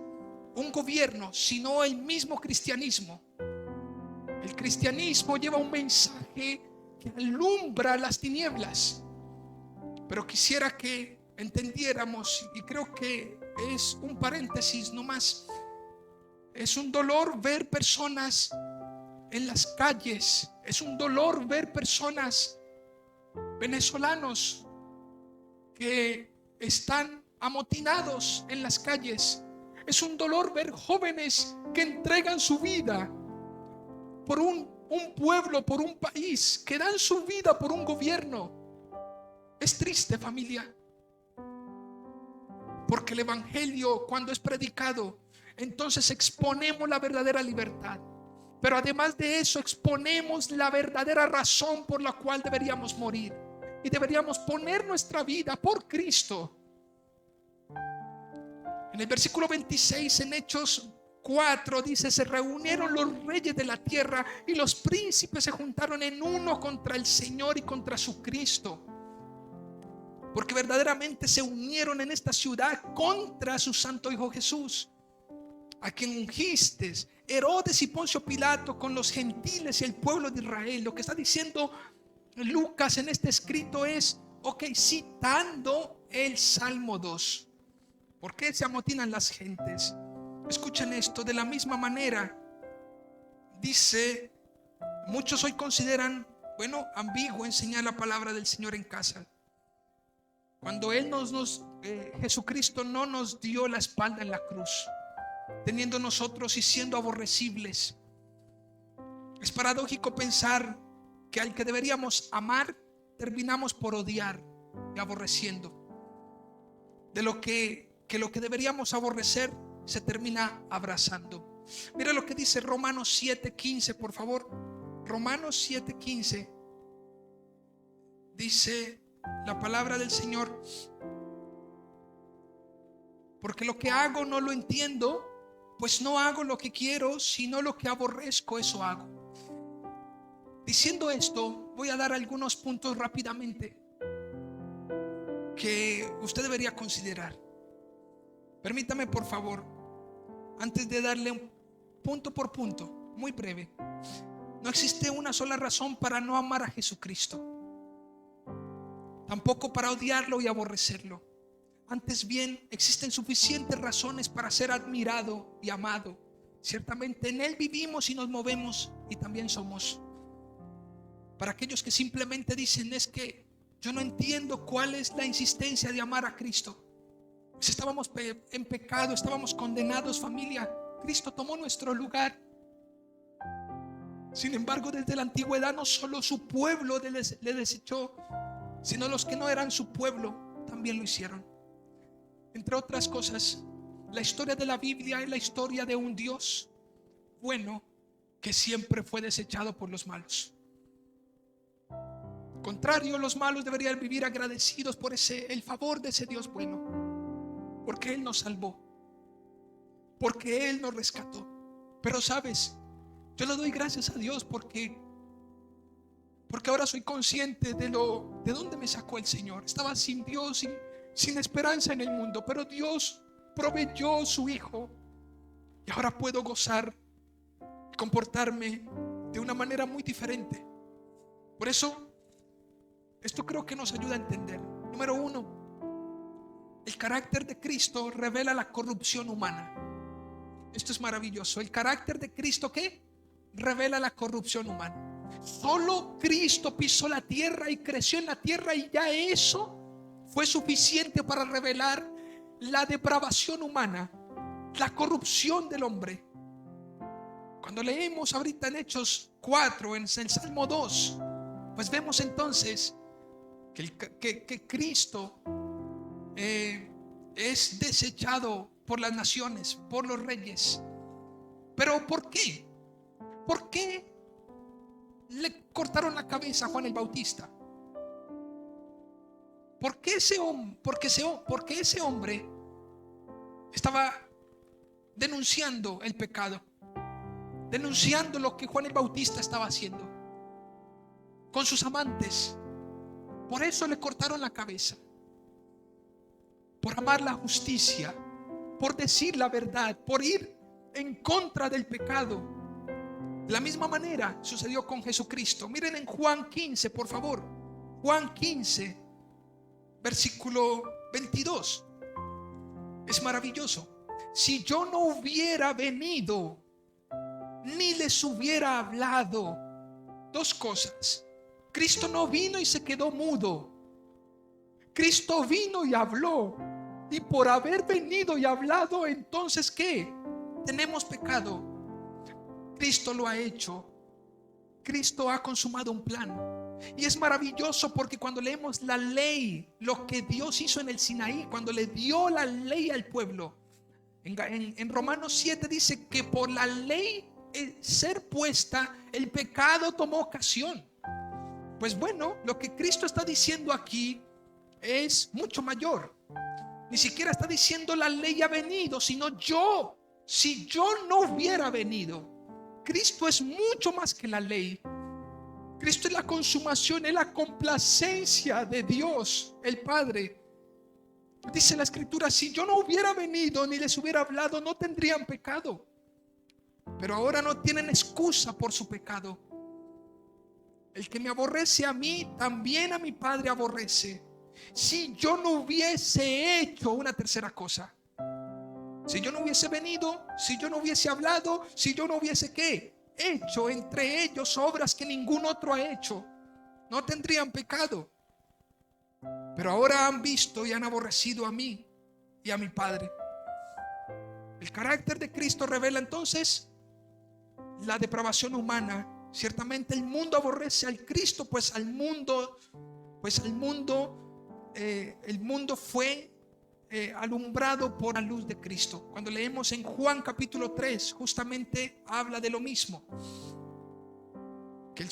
[SPEAKER 1] un gobierno, sino el mismo cristianismo. El cristianismo lleva un mensaje que alumbra las tinieblas. Pero quisiera que entendiéramos, y creo que es un paréntesis nomás, es un dolor ver personas en las calles, es un dolor ver personas venezolanos que están amotinados en las calles. Es un dolor ver jóvenes que entregan su vida por un pueblo, por un país, que dan su vida por un gobierno. Es triste, familia, porque el evangelio, cuando es predicado, entonces exponemos la verdadera libertad. Pero además de eso, exponemos la verdadera razón por la cual deberíamos morir. Y deberíamos poner nuestra vida por Cristo. En el versículo 26, en Hechos 4, dice: se reunieron los reyes de la tierra y los príncipes se juntaron en uno contra el Señor y contra su Cristo. Porque verdaderamente se unieron en esta ciudad contra su santo Hijo Jesús, a quien ungiste, Herodes y Poncio Pilato, con los gentiles y el pueblo de Israel. Lo que está diciendo Lucas en este escrito es, citando el Salmo 2. ¿Por qué se amotinan las gentes? Escuchen esto, de la misma manera, dice, muchos hoy consideran, ambiguo enseñar la palabra del Señor en casa. Cuando Él Jesucristo no nos dio la espalda en la cruz, teniendo nosotros y siendo aborrecibles. Es paradójico pensar que al que deberíamos amar, terminamos por odiar y aborreciendo. De lo que deberíamos aborrecer, se termina abrazando. Mira lo que dice Romanos 7:15, por favor. Romanos 7:15 dice la palabra del Señor: porque lo que hago no lo entiendo, pues no hago lo que quiero, sino lo que aborrezco, eso hago. Diciendo esto, voy a dar algunos puntos rápidamente que usted debería considerar. Permítame, por favor, antes de darle un punto por punto, muy breve. No existe una sola razón para no amar a Jesucristo, tampoco para odiarlo y aborrecerlo. Antes bien, existen suficientes razones para ser admirado y amado. Ciertamente en Él vivimos y nos movemos y también somos. Para aquellos que simplemente dicen: es que yo no entiendo cuál es la insistencia de amar a Cristo. Pues estábamos en pecado, estábamos condenados, familia. Cristo tomó nuestro lugar. Sin embargo, desde la antigüedad no solo su pueblo le desechó, sino los que no eran su pueblo también lo hicieron. Entre otras cosas, la historia de la Biblia es la historia de un Dios bueno que siempre fue desechado por los malos. Al contrario, los malos deberían vivir agradecidos por el favor de ese Dios bueno. porque Él nos salvó, porque Él nos rescató. Pero sabes, yo le doy gracias a Dios porque ahora soy consciente de dónde me sacó el Señor. Estaba sin Dios, sin esperanza en el mundo, pero Dios proveyó su Hijo y ahora puedo gozar y comportarme de una manera muy diferente. Por eso, esto creo que nos ayuda a entender. Número uno, el carácter de Cristo revela la corrupción humana. Esto es maravilloso. El carácter de Cristo, ¿qué? Revela la corrupción humana. Solo Cristo pisó la tierra y creció en la tierra, y ya eso fue suficiente para revelar la depravación humana, la corrupción del hombre. Cuando leemos ahorita en Hechos 4, en el Salmo 2, pues vemos entonces que Cristo es desechado por las naciones, por los reyes. Pero ¿por qué? ¿Por qué le cortaron la cabeza a Juan el Bautista? Porque ese hombre estaba denunciando el pecado, denunciando lo que Juan el Bautista estaba haciendo con sus amantes. Por eso le cortaron la cabeza, por amar la justicia, por decir la verdad, por ir en contra del pecado. De la misma manera sucedió con Jesucristo. Miren en Juan 15, por favor. Juan 15, versículo 22. Es maravilloso. Si yo no hubiera venido, ni les hubiera hablado. Dos cosas. Cristo no vino y se quedó mudo. Cristo vino y habló. Y por haber venido y hablado, entonces ¿qué? Tenemos pecado. Cristo lo ha hecho. Cristo ha consumado un plan. Y es maravilloso porque cuando leemos la ley, lo que Dios hizo en el Sinaí, cuando le dio la ley al pueblo, en Romanos 7 dice que por la ley ser puesta, el pecado tomó ocasión. Pues bueno, lo que Cristo está diciendo aquí es mucho mayor. Ni siquiera está diciendo la ley ha venido, sino yo. Si yo no hubiera venido, Cristo es mucho más que la ley. Cristo es la consumación, es la complacencia de Dios, el Padre. Dice la Escritura, si yo no hubiera venido ni les hubiera hablado, no tendrían pecado. Pero ahora no tienen excusa por su pecado. El que me aborrece a mí, también a mi Padre aborrece. Si yo no hubiese hecho una tercera cosa, si yo no hubiese venido, si yo no hubiese hablado, si yo no hubiese ¿qué? Hecho entre ellos obras que ningún otro ha hecho, no tendrían pecado. Pero ahora han visto y han aborrecido a mí y a mi Padre. El carácter de Cristo revela entonces la depravación humana. Ciertamente el mundo aborrece al Cristo, pues el mundo fue alumbrado por la luz de Cristo. Cuando leemos en Juan capítulo 3, justamente habla de lo mismo. Que el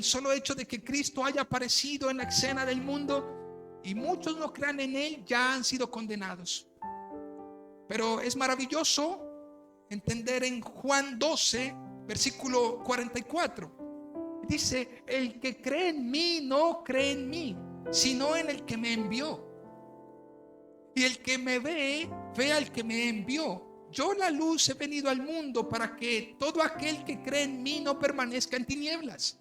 [SPEAKER 1] solo hecho de que Cristo haya aparecido en la escena del mundo y muchos no crean en Él, ya han sido condenados. Pero es maravilloso entender en Juan 12, versículo 44. Dice, el que cree en mí no cree en mí, sino en el que me envió. Y el que me ve, ve al que me envió. Yo la luz he venido al mundo para que todo aquel que cree en mí no permanezca en tinieblas.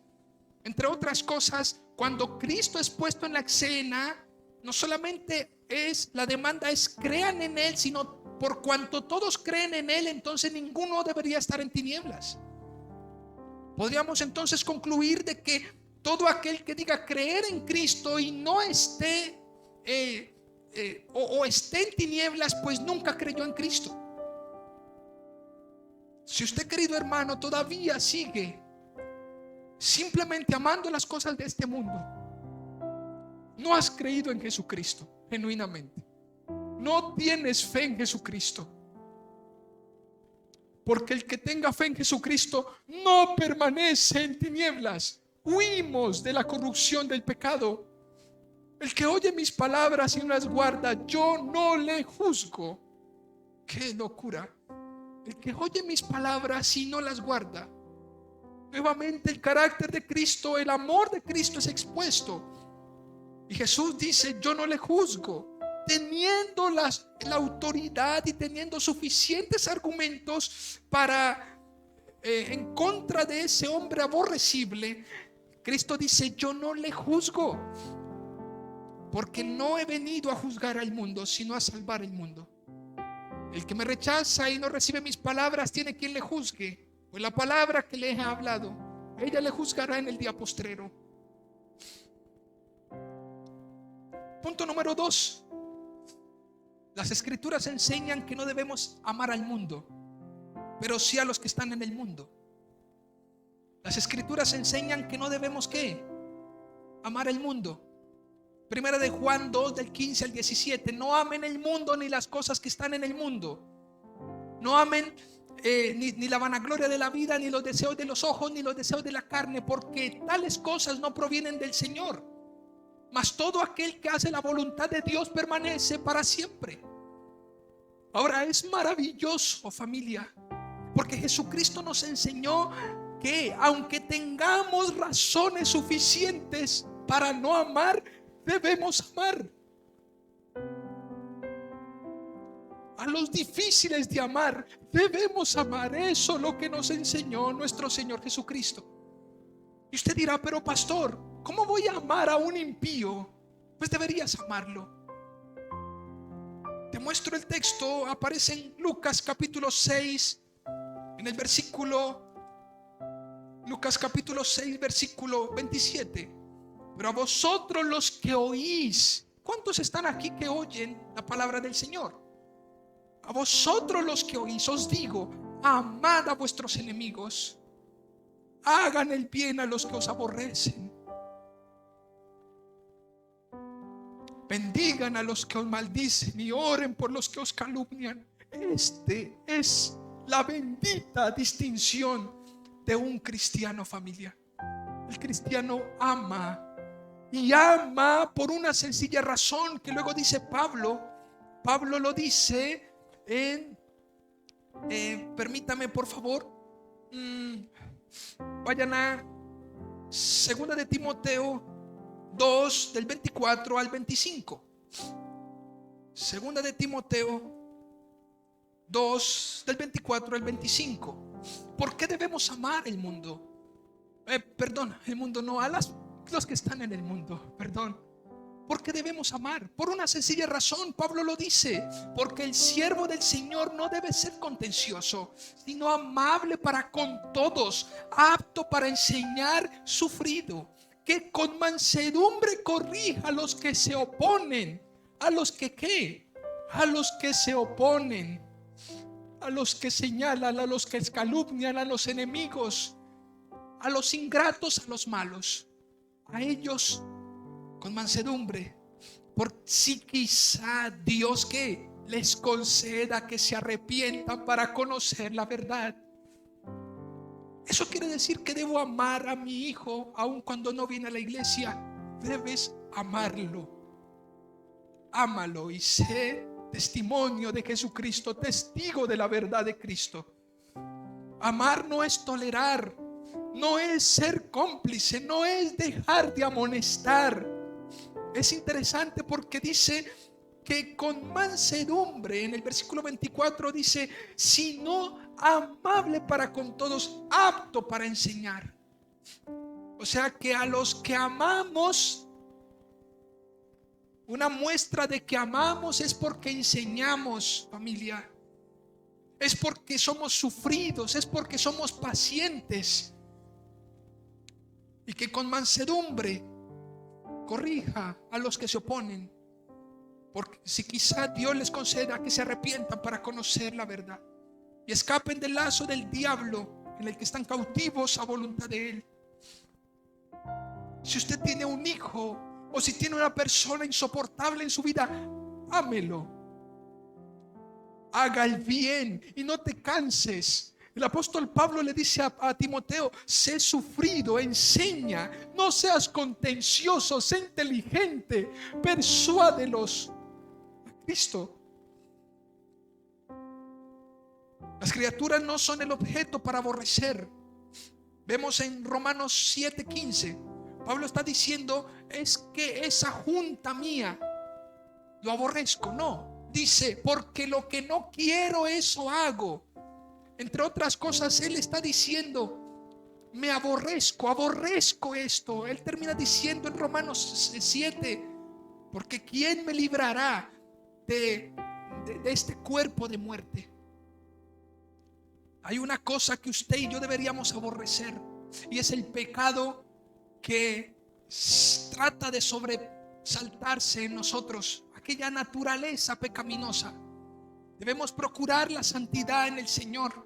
[SPEAKER 1] Entre otras cosas, cuando Cristo es puesto en la escena, no solamente la demanda es crean en Él, sino por cuanto todos creen en Él, entonces ninguno debería estar en tinieblas. Podríamos entonces concluir de que todo aquel que diga creer en Cristo y no esté o esté en tinieblas, pues nunca creyó en Cristo. Si usted, querido hermano, todavía sigue simplemente amando las cosas de este mundo, no has creído en Jesucristo genuinamente. No tienes fe en Jesucristo. Porque el que tenga fe en Jesucristo no permanece en tinieblas. Huimos de la corrupción del pecado. El que oye mis palabras y no las guarda, yo no le juzgo. ¡Qué locura! El que oye mis palabras y no las guarda. Nuevamente el carácter de Cristo, el amor de Cristo es expuesto. Y Jesús dice, yo no le juzgo. Teniendo la autoridad y teniendo suficientes argumentos para en contra de ese hombre aborrecible, Cristo dice, yo no le juzgo, porque no he venido a juzgar al mundo, sino a salvar el mundo. El que me rechaza y no recibe mis palabras tiene quien le juzgue, pues la palabra que le he hablado, ella le juzgará en el día postrero. Punto número 2. Las escrituras enseñan que no debemos amar al mundo, pero sí a los que están en el mundo. Las escrituras enseñan que no debemos ¿qué? Amar al mundo. Primera de Juan 2 del 15 al 17. No amen el mundo ni las cosas que están en el mundo. No amen ni la vanagloria de la vida, ni los deseos de los ojos, ni los deseos de la carne, porque tales cosas no provienen del Señor. Mas todo aquel que hace la voluntad de Dios permanece para siempre. Ahora es maravilloso, familia, porque Jesucristo nos enseñó que aunque tengamos razones suficientes para no amar, debemos amar. A los difíciles de amar, debemos amar. Eso es lo que nos enseñó nuestro Señor Jesucristo. Y usted dirá, pero pastor, ¿cómo voy a amar a un impío? Pues deberías amarlo. Te muestro el texto, aparece en Lucas capítulo 6, en el versículo, Lucas capítulo 6, versículo 27. Pero a vosotros los que oís, ¿cuántos están aquí que oyen la palabra del Señor? A vosotros los que oís os digo, amad a vuestros enemigos, hagan el bien a los que os aborrecen, bendigan a los que os maldicen y oren por los que os calumnian. Este es la bendita distinción de un cristiano, familia. El cristiano ama, y ama por una sencilla razón que luego dice Pablo. Pablo lo dice en permítame por favor, vayan a segunda de Timoteo 2 del 24 al 25. Segunda de Timoteo 2 del 24 al 25. ¿Por qué debemos amar el mundo? El mundo no, a los que están en el mundo, perdón. ¿Por qué debemos amar? Por una sencilla razón, Pablo lo dice, porque el siervo del Señor no debe ser contencioso, sino amable para con todos, apto para enseñar, sufrido, que con mansedumbre corrija a los que se oponen. ¿A los que qué? A los que se oponen, a los que señalan, a los que calumnian, a los enemigos, a los ingratos, a los malos. A ellos con mansedumbre, por si quizá Dios que les conceda que se arrepientan para conocer la verdad. Eso quiere decir que debo amar a mi hijo aun cuando no viene a la iglesia. Debes amarlo. Ámalo y sé testimonio de Jesucristo, testigo de la verdad de Cristo. Amar no es tolerar, no es ser cómplice, no es dejar de amonestar. Es interesante porque dice que con mansedumbre, en el versículo 24 dice, sino amable para con todos, apto para enseñar. O sea que a los que amamos, una muestra de que amamos es porque enseñamos, familia. Es porque somos sufridos, es porque somos pacientes. Y que con mansedumbre corrija a los que se oponen, porque si quizá Dios les conceda que se arrepientan para conocer la verdad y escapen del lazo del diablo en el que están cautivos a voluntad de él. Si usted tiene un hijo o si tiene una persona insoportable en su vida, ámelo, haga el bien y no te canses El apóstol Pablo le dice a Timoteo: sé sufrido, enseña, no seas contencioso, sé inteligente, persuádelos a Cristo. Las criaturas no son el objeto para aborrecer. Vemos en Romanos 7:15, Pablo está diciendo: es que esa junta mía lo aborrezco. No, dice: porque lo que no quiero, eso hago. Entre otras cosas, él está diciendo: me aborrezco esto. Él termina diciendo en Romanos 7: porque ¿quién me librará de este cuerpo de muerte? Hay una cosa que usted y yo deberíamos aborrecer, y es el pecado que trata de sobresaltarse en nosotros, aquella naturaleza pecaminosa. Debemos procurar la santidad en el Señor.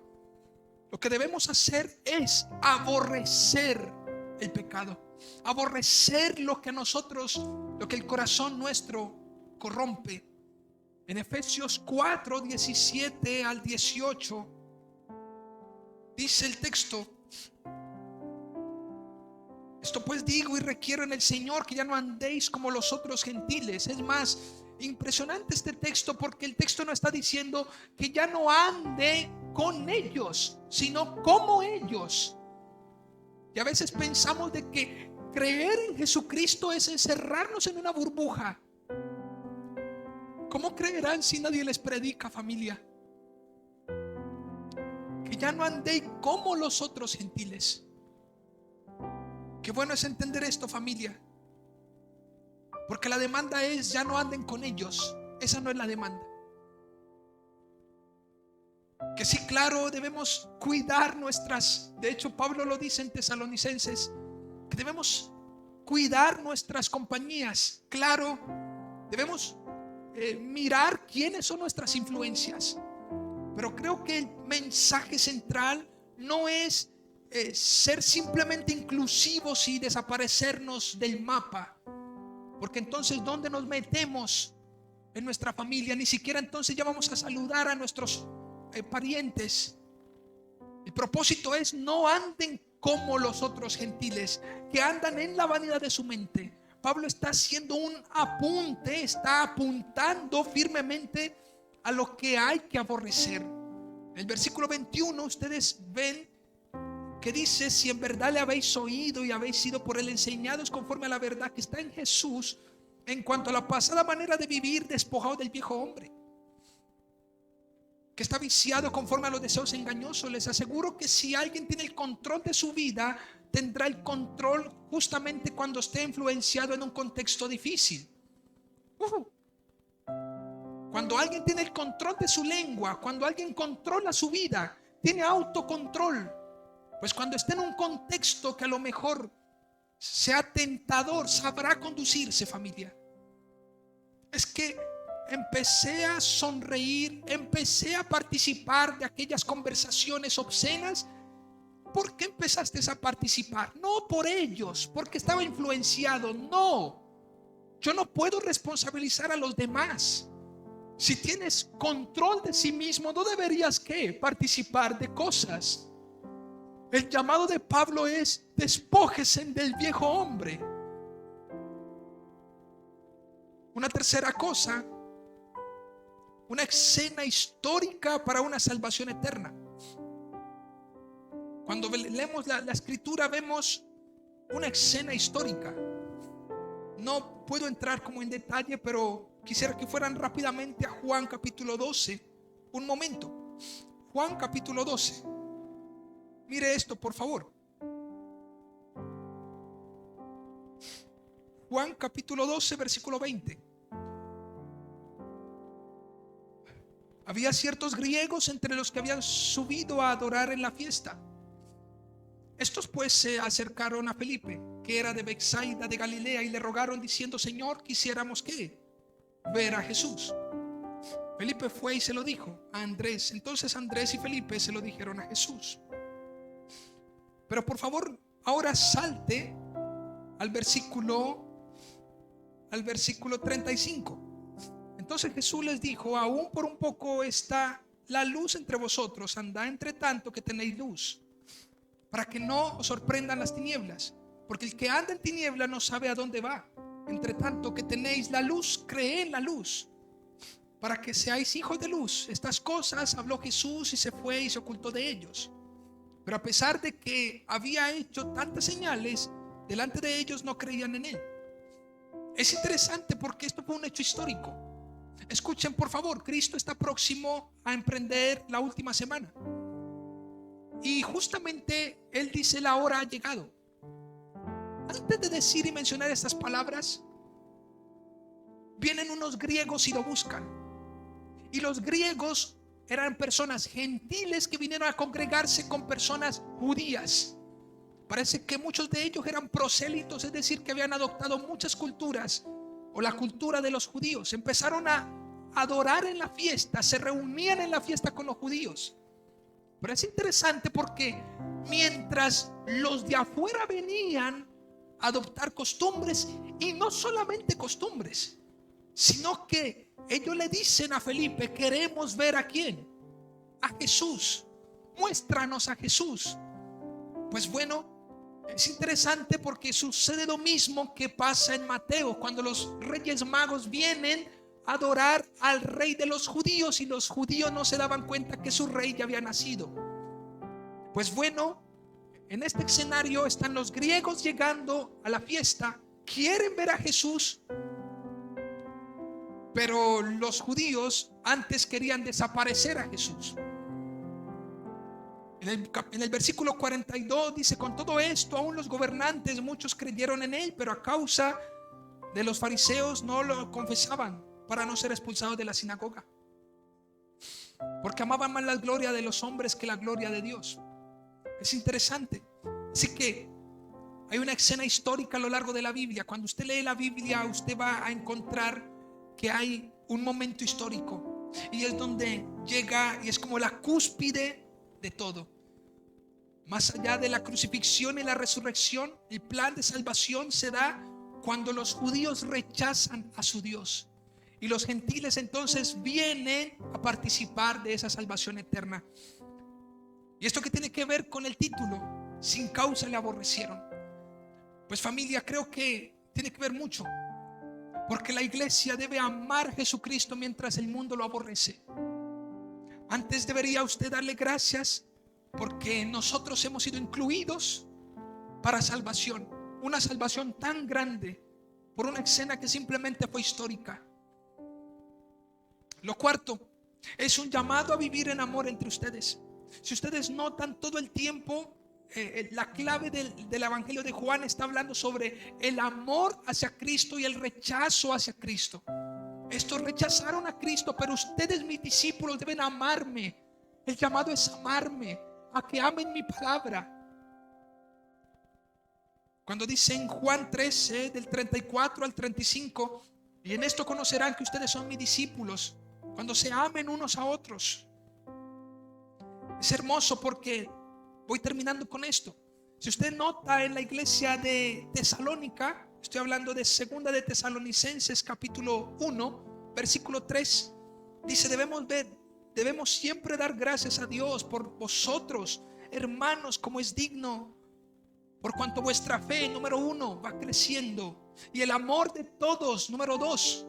[SPEAKER 1] Lo que debemos hacer es aborrecer el pecado, aborrecer lo que a nosotros, lo que el corazón nuestro corrompe. En Efesios 4:17-18 dice el texto: esto pues digo y requiero en el Señor, que ya no andéis como los otros gentiles. Es más, impresionante este texto, porque el texto no está diciendo que ya no ande con ellos, sino como ellos. Y a veces pensamos de que creer en Jesucristo es encerrarnos en una burbuja. ¿Cómo creerán si nadie les predica, familia? Que ya no andéis como los otros gentiles. Qué bueno es entender esto, familia, porque la demanda es: ya no anden con ellos. Esa no es la demanda. Que sí, claro, debemos cuidar nuestras, de hecho Pablo lo dice en Tesalonicenses, que debemos cuidar nuestras compañías. Claro, debemos mirar quiénes son nuestras influencias, pero creo que el mensaje central no es ser simplemente inclusivos y desaparecernos del mapa, porque entonces ¿dónde nos metemos en nuestra familia? Ni siquiera entonces ya vamos a saludar a nuestros parientes. El propósito es: no anden como los otros gentiles, que andan en la vanidad de su mente. Pablo está haciendo un apunte, está apuntando firmemente a lo que hay que aborrecer. En el versículo 21 ustedes ven que dice: si en verdad le habéis oído y habéis sido por él enseñados conforme a la verdad que está en Jesús, en cuanto a la pasada manera de vivir, despojado del viejo hombre, que está viciado conforme a los deseos engañosos. Les aseguro que si alguien tiene el control de su vida, tendrá el control justamente cuando esté influenciado en un contexto difícil. Cuando alguien tiene el control de su lengua, cuando alguien controla su vida, tiene autocontrol, pues cuando esté en un contexto que a lo mejor sea tentador, sabrá conducirse, familia. Es que empecé a sonreír, empecé a participar de aquellas conversaciones obscenas. ¿Por qué empezaste a participar? No por ellos, porque estaba influenciado. No, yo no puedo responsabilizar a los demás. Si tienes control de sí mismo, no deberías participar de cosas. El llamado de Pablo es: despójese del viejo hombre. Una tercera cosa, una escena histórica para una salvación eterna. Cuando leemos la escritura, vemos una escena histórica. No puedo entrar como en detalle, pero quisiera que fueran rápidamente a Juan capítulo 12. Un momento. Juan capítulo 12. Mire esto, por favor. Juan capítulo 12, versículo 20. Había ciertos griegos entre los que habían subido a adorar en la fiesta. Estos pues se acercaron a Felipe, que era de Betsaida de Galilea, y le rogaron diciendo: Señor, quisiéramos ver a Jesús. Felipe fue y se lo dijo a Andrés. Entonces Andrés y Felipe se lo dijeron a Jesús. Pero por favor, ahora salte al versículo 35. Entonces Jesús les dijo: aún por un poco está la luz entre vosotros, andad entre tanto que tenéis luz, para que no os sorprendan las tinieblas, porque el que anda en tiniebla no sabe a dónde va. Entre tanto que tenéis la luz, creed en la luz, para que seáis hijos de luz. Estas cosas habló Jesús y se fue y se ocultó de ellos. Pero a pesar de que había hecho tantas señales, delante de ellos no creían en él. Es interesante porque esto fue un hecho histórico. Escuchen por favor, Cristo está próximo a emprender la última semana. Y justamente Él dice: la hora ha llegado. Antes de decir y mencionar estas palabras, vienen unos griegos y lo buscan. Y los griegos eran personas gentiles que vinieron a congregarse con personas judías. Parece que muchos de ellos eran prosélitos, es decir, que habían adoptado muchas culturas o la cultura de los judíos. Empezaron a adorar en la fiesta, se reunían en la fiesta con los judíos. Pero es interesante porque mientras los de afuera venían a adoptar costumbres, y no solamente costumbres, sino que ellos le dicen a Felipe: queremos ver ¿a quién? A Jesús, muéstranos a Jesús. Pues bueno, es interesante porque sucede lo mismo que pasa en Mateo, cuando los reyes magos vienen a adorar al rey de los judíos y los judíos no se daban cuenta que su rey ya había nacido. Pues bueno, en este escenario están los griegos llegando a la fiesta, quieren ver a Jesús, pero los judíos antes querían desaparecer a Jesús. En el versículo 42 dice: con todo esto aún los gobernantes muchos creyeron en él, pero a causa de los fariseos no lo confesaban para no ser expulsados de la sinagoga, porque amaban más la gloria de los hombres que la gloria de Dios. Es interesante. Así que hay una escena histórica a lo largo de la Biblia. Cuando usted lee la Biblia, usted va a encontrar que hay un momento histórico, y es donde llega y es como la cúspide de todo. Más allá de la crucifixión y la resurrección, el plan de salvación se da cuando los judíos rechazan a su Dios y los gentiles entonces vienen a participar de esa salvación eterna. Y esto que tiene que ver con el título: sin causa le aborrecieron. Pues familia, creo que tiene que ver mucho, porque la iglesia debe amar a Jesucristo mientras el mundo lo aborrece. Antes debería usted darle gracias porque nosotros hemos sido incluidos para salvación, una salvación tan grande por una escena que simplemente fue histórica. Lo cuarto es un llamado a vivir en amor entre ustedes. Si ustedes notan, todo el tiempo la clave del Evangelio de Juan está hablando sobre el amor hacia Cristo y el rechazo hacia Cristo. Estos rechazaron a Cristo, pero ustedes, mis discípulos, deben amarme. El llamado es amarme, a que amen mi palabra. Cuando dice en Juan 13 del 34 al 35: y en esto conocerán que ustedes son mis discípulos, cuando se amen unos a otros. Es hermoso porque voy terminando con esto. Si usted nota en la iglesia de Tesalónica, estoy hablando de segunda de Tesalonicenses capítulo 1 versículo 3, dice: debemos siempre dar gracias a Dios por vosotros, hermanos, como es digno, por cuanto vuestra fe, número 1, va creciendo, y el amor de todos, número 2,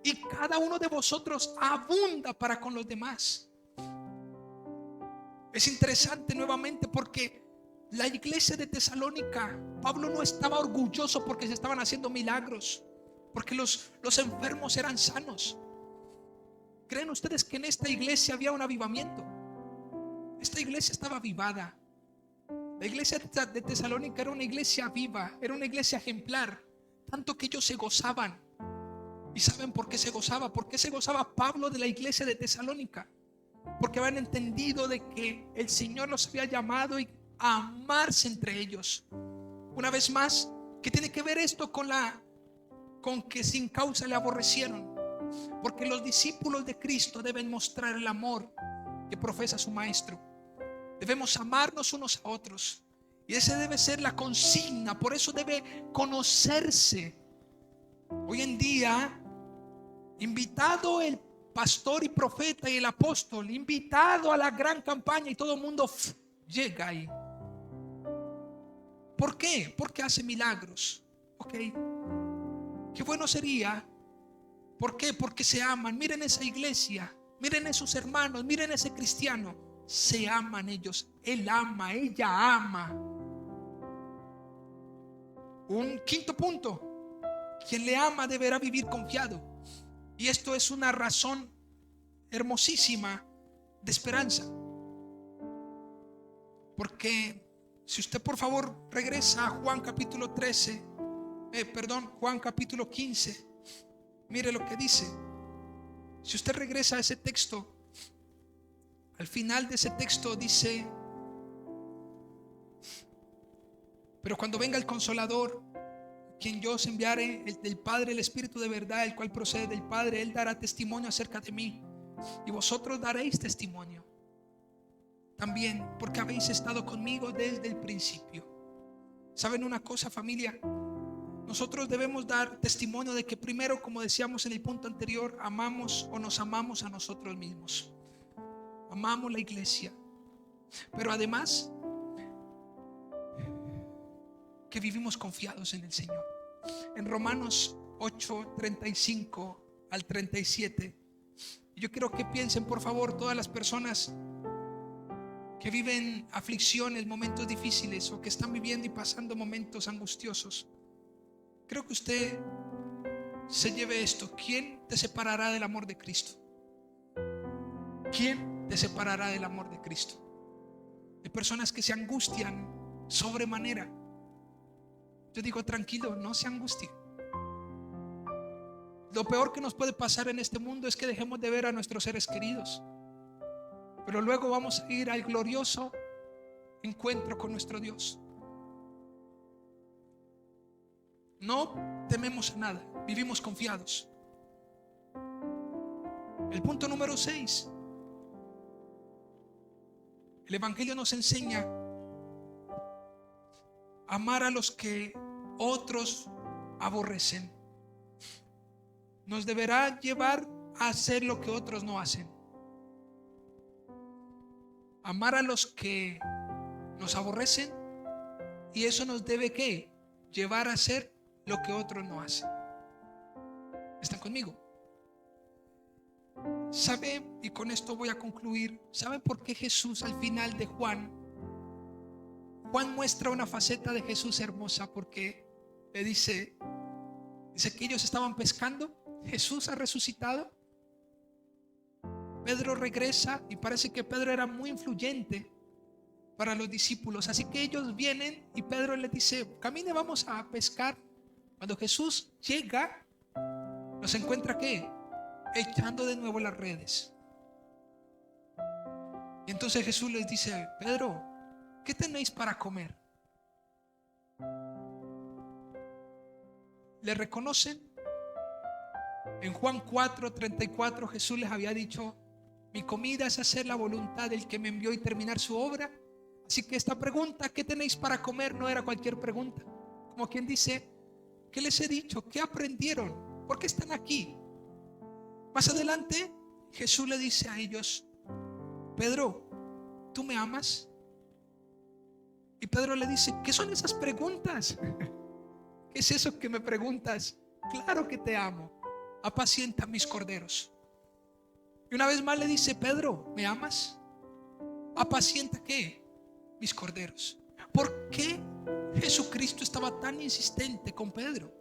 [SPEAKER 1] y cada uno de vosotros abunda para con los demás. Es interesante nuevamente porque la iglesia de Tesalónica, Pablo no estaba orgulloso porque se estaban haciendo milagros, porque los enfermos eran sanos. ¿Creen ustedes que en esta iglesia había un avivamiento? Esta iglesia estaba avivada. La iglesia de Tesalónica era una iglesia viva, era una iglesia ejemplar, tanto que ellos se gozaban. ¿Y saben por qué se gozaba? ¿Por qué se gozaba Pablo de la iglesia de Tesalónica? Porque habían entendido de que el Señor los había llamado a amarse entre ellos. Una vez más, ¿qué tiene que ver esto con que sin causa le aborrecieron? Porque los discípulos de Cristo deben mostrar el amor que profesa su maestro. Debemos amarnos unos a otros, y esa debe ser la consigna. Por eso debe conocerse. Hoy en día, invitado el pastor y profeta y el apóstol, invitado a la gran campaña y todo el mundo llega ahí. ¿Por qué? Porque hace milagros. Ok. Qué bueno sería. ¿Por qué? Porque se aman. Miren esa iglesia. Miren esos hermanos. Miren ese cristiano. Se aman ellos. Él ama. Ella ama. Un quinto punto. Quien le ama deberá vivir confiado. Y esto es una razón hermosísima de esperanza. Porque si usted por favor regresa a Juan capítulo 13, Juan capítulo 15, mire lo que dice. Si usted regresa a ese texto, al final de ese texto dice: pero cuando venga el Consolador, quien yo os enviaré, el del Padre, el Espíritu de verdad, el cual procede del Padre, Él dará testimonio acerca de mí, y vosotros daréis testimonio también, porque habéis estado conmigo desde el principio. ¿Saben una cosa, familia? Nosotros debemos dar testimonio de que primero, como decíamos en el punto anterior, amamos o nos amamos a nosotros mismos. Amamos la iglesia, pero además que vivimos confiados en el Señor. En Romanos 8:35 al 37, yo quiero que piensen por favor todas las personas que viven aflicciones, momentos difíciles, o que están viviendo y pasando momentos angustiosos. Creo que usted se lleve esto: ¿quién te separará del amor de Cristo? ¿Quién te separará del amor de Cristo? Hay personas que se angustian sobremanera. Yo digo: tranquilo, no se angustie. Lo peor que nos puede pasar en este mundo es que dejemos de ver a nuestros seres queridos, pero luego vamos a ir al glorioso encuentro con nuestro Dios. No tememos a nada, vivimos confiados. El punto número 6. El Evangelio nos enseña a amar a los que otros aborrecen. Nos deberá llevar a hacer lo que otros no hacen. Amar a los que nos aborrecen, y eso nos debe ¿qué? Llevar a hacer lo que otros no hacen. ¿Están conmigo? ¿Sabe? Y con esto voy a concluir. ¿Saben por qué Jesús al final de Juan muestra una faceta de Jesús hermosa? Porque le dice que ellos estaban pescando, Jesús ha resucitado, Pedro regresa, y parece que Pedro era muy influyente para los discípulos, así que ellos vienen y Pedro les dice: camine, vamos a pescar. Cuando Jesús llega, nos encuentra ¿qué? Echando de nuevo las redes. Y entonces Jesús les dice: Pedro, ¿qué tenéis para comer? ¿Le reconocen? En Juan 4:34 Jesús les había dicho: mi comida es hacer la voluntad del que me envió y terminar su obra. Así que esta pregunta, ¿qué tenéis para comer?, no era cualquier pregunta. Como quien dice: ¿qué les he dicho? ¿Qué aprendieron? ¿Por qué están aquí? Más adelante Jesús le dice a ellos: Pedro, ¿tú me amas? Y Pedro le dice: ¿qué son esas preguntas? ¿Qué es eso que me preguntas? Claro que te amo. Apacienta mis corderos. Y una vez más le dice: Pedro, ¿me amas? Apacienta ¿qué? Mis corderos. ¿Por qué Jesucristo estaba tan insistente con Pedro?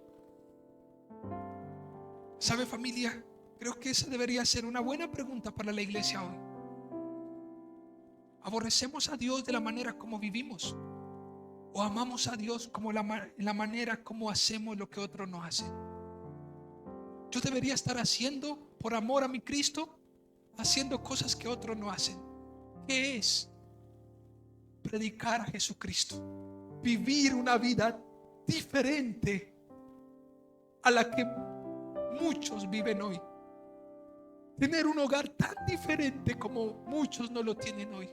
[SPEAKER 1] ¿Sabe, familia? Creo que esa debería ser una buena pregunta para la iglesia hoy. ¿Aborrecemos a Dios de la manera como vivimos? ¿O amamos a Dios como la manera como hacemos lo que otros no hacen? Yo debería estar haciendo, por amor a mi Cristo, haciendo cosas que otros no hacen. ¿Qué es? Predicar a Jesucristo, vivir una vida diferente a la que muchos viven hoy, tener un hogar tan diferente como muchos no lo tienen hoy,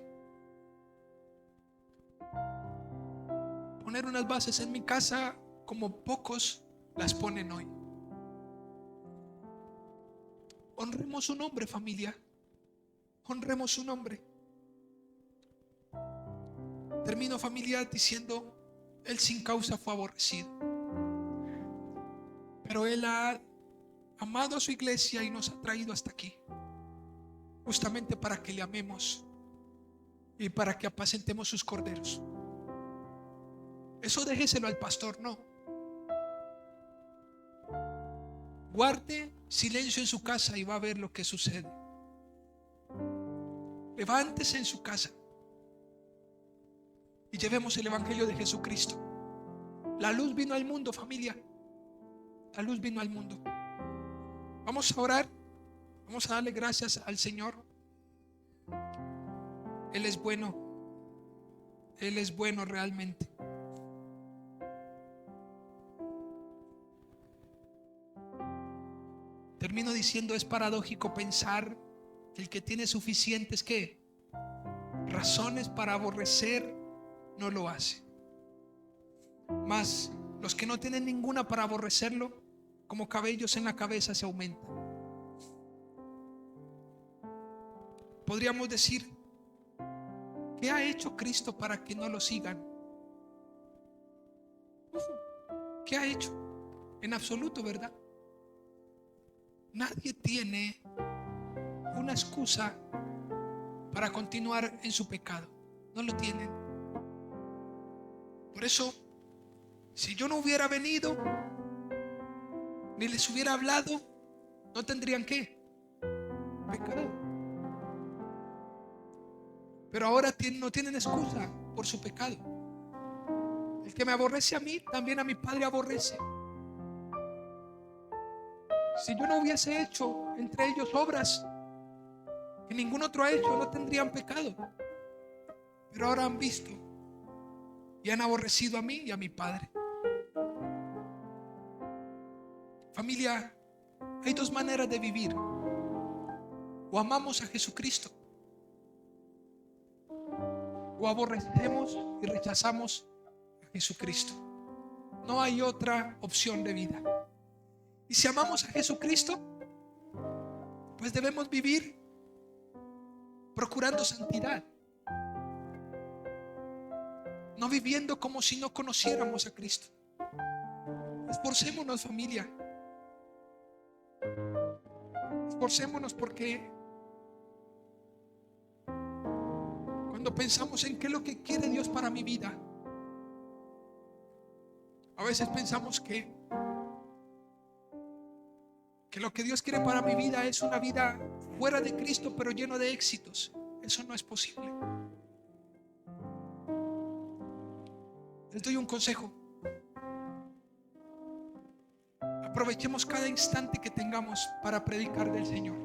[SPEAKER 1] poner unas bases en mi casa como pocos las ponen hoy. Honremos su nombre, familia. Honremos su nombre. Termino, familia, diciendo: Él sin causa fue aborrecido, pero Él ha amado a su iglesia y nos ha traído hasta aquí, justamente para que le amemos y para que apacentemos sus corderos. Eso déjeselo al pastor, no. Guarde silencio en su casa y va a ver lo que sucede. Levántese en su casa y llevemos el evangelio de Jesucristo. La luz vino al mundo, familia. La luz vino al mundo. Vamos a orar. Vamos a darle gracias al Señor. Él es bueno. Él es bueno realmente. Termino diciendo: es paradójico pensar que el que tiene suficientes razones para aborrecer no lo hace. Mas los que no tienen ninguna para aborrecerlo, como cabellos en la cabeza se aumentan. Podríamos decir: ¿qué ha hecho Cristo para que no lo sigan? ¿Qué ha hecho? En absoluto, ¿verdad? Nadie tiene una excusa para continuar en su pecado. No lo tienen. Por eso, si yo no hubiera venido ni les hubiera hablado, no tendrían pecado. Pero ahora no tienen excusa por su pecado. El que me aborrece a mí, también a mi Padre aborrece. Si yo no hubiese hecho entre ellos obras que ningún otro ha hecho, no tendrían pecado. Pero ahora han visto y han aborrecido a mí y a mi Padre. Familia, hay dos maneras de vivir: o amamos a Jesucristo, o aborrecemos y rechazamos a Jesucristo. No hay otra opción de vida. Y si amamos a Jesucristo, pues debemos vivir procurando santidad, no viviendo como si no conociéramos a Cristo. Esforcémonos, familia. Esforcémonos, porque cuando pensamos en qué es lo que quiere Dios para mi vida, a veces pensamos que lo que Dios quiere para mi vida es una vida fuera de Cristo, pero lleno de éxitos. Eso no es posible. Les doy un consejo: aprovechemos cada instante que tengamos para predicar del Señor.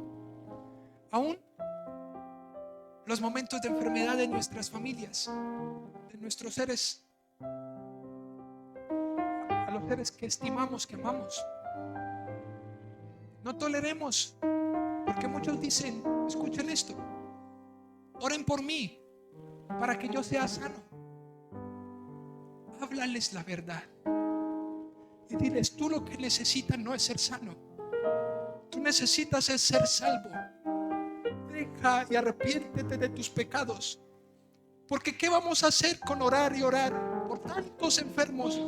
[SPEAKER 1] Aún los momentos de enfermedad de nuestras familias, de nuestros seres, a los seres que estimamos, que amamos. No toleremos, porque muchos dicen: escuchen esto, oren por mí para que yo sea sano. Háblales la verdad y diles: tú lo que necesitas no es ser sano, tú necesitas es ser salvo. Deja y arrepiéntete de tus pecados, porque ¿qué vamos a hacer con orar y orar por tantos enfermos?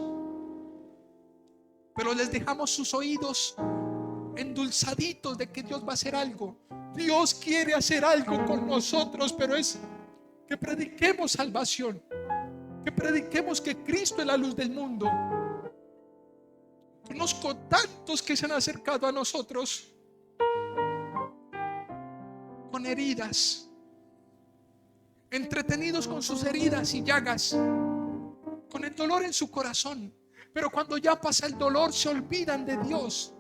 [SPEAKER 1] Pero les dejamos sus oídos endulzaditos de que Dios va a hacer algo. Dios quiere hacer algo con nosotros, pero es que prediquemos salvación, que prediquemos que Cristo es la luz del mundo. Conozco tantos que se han acercado a nosotros con heridas, entretenidos con sus heridas y llagas, con el dolor en su corazón, pero cuando ya pasa el dolor se olvidan de Dios.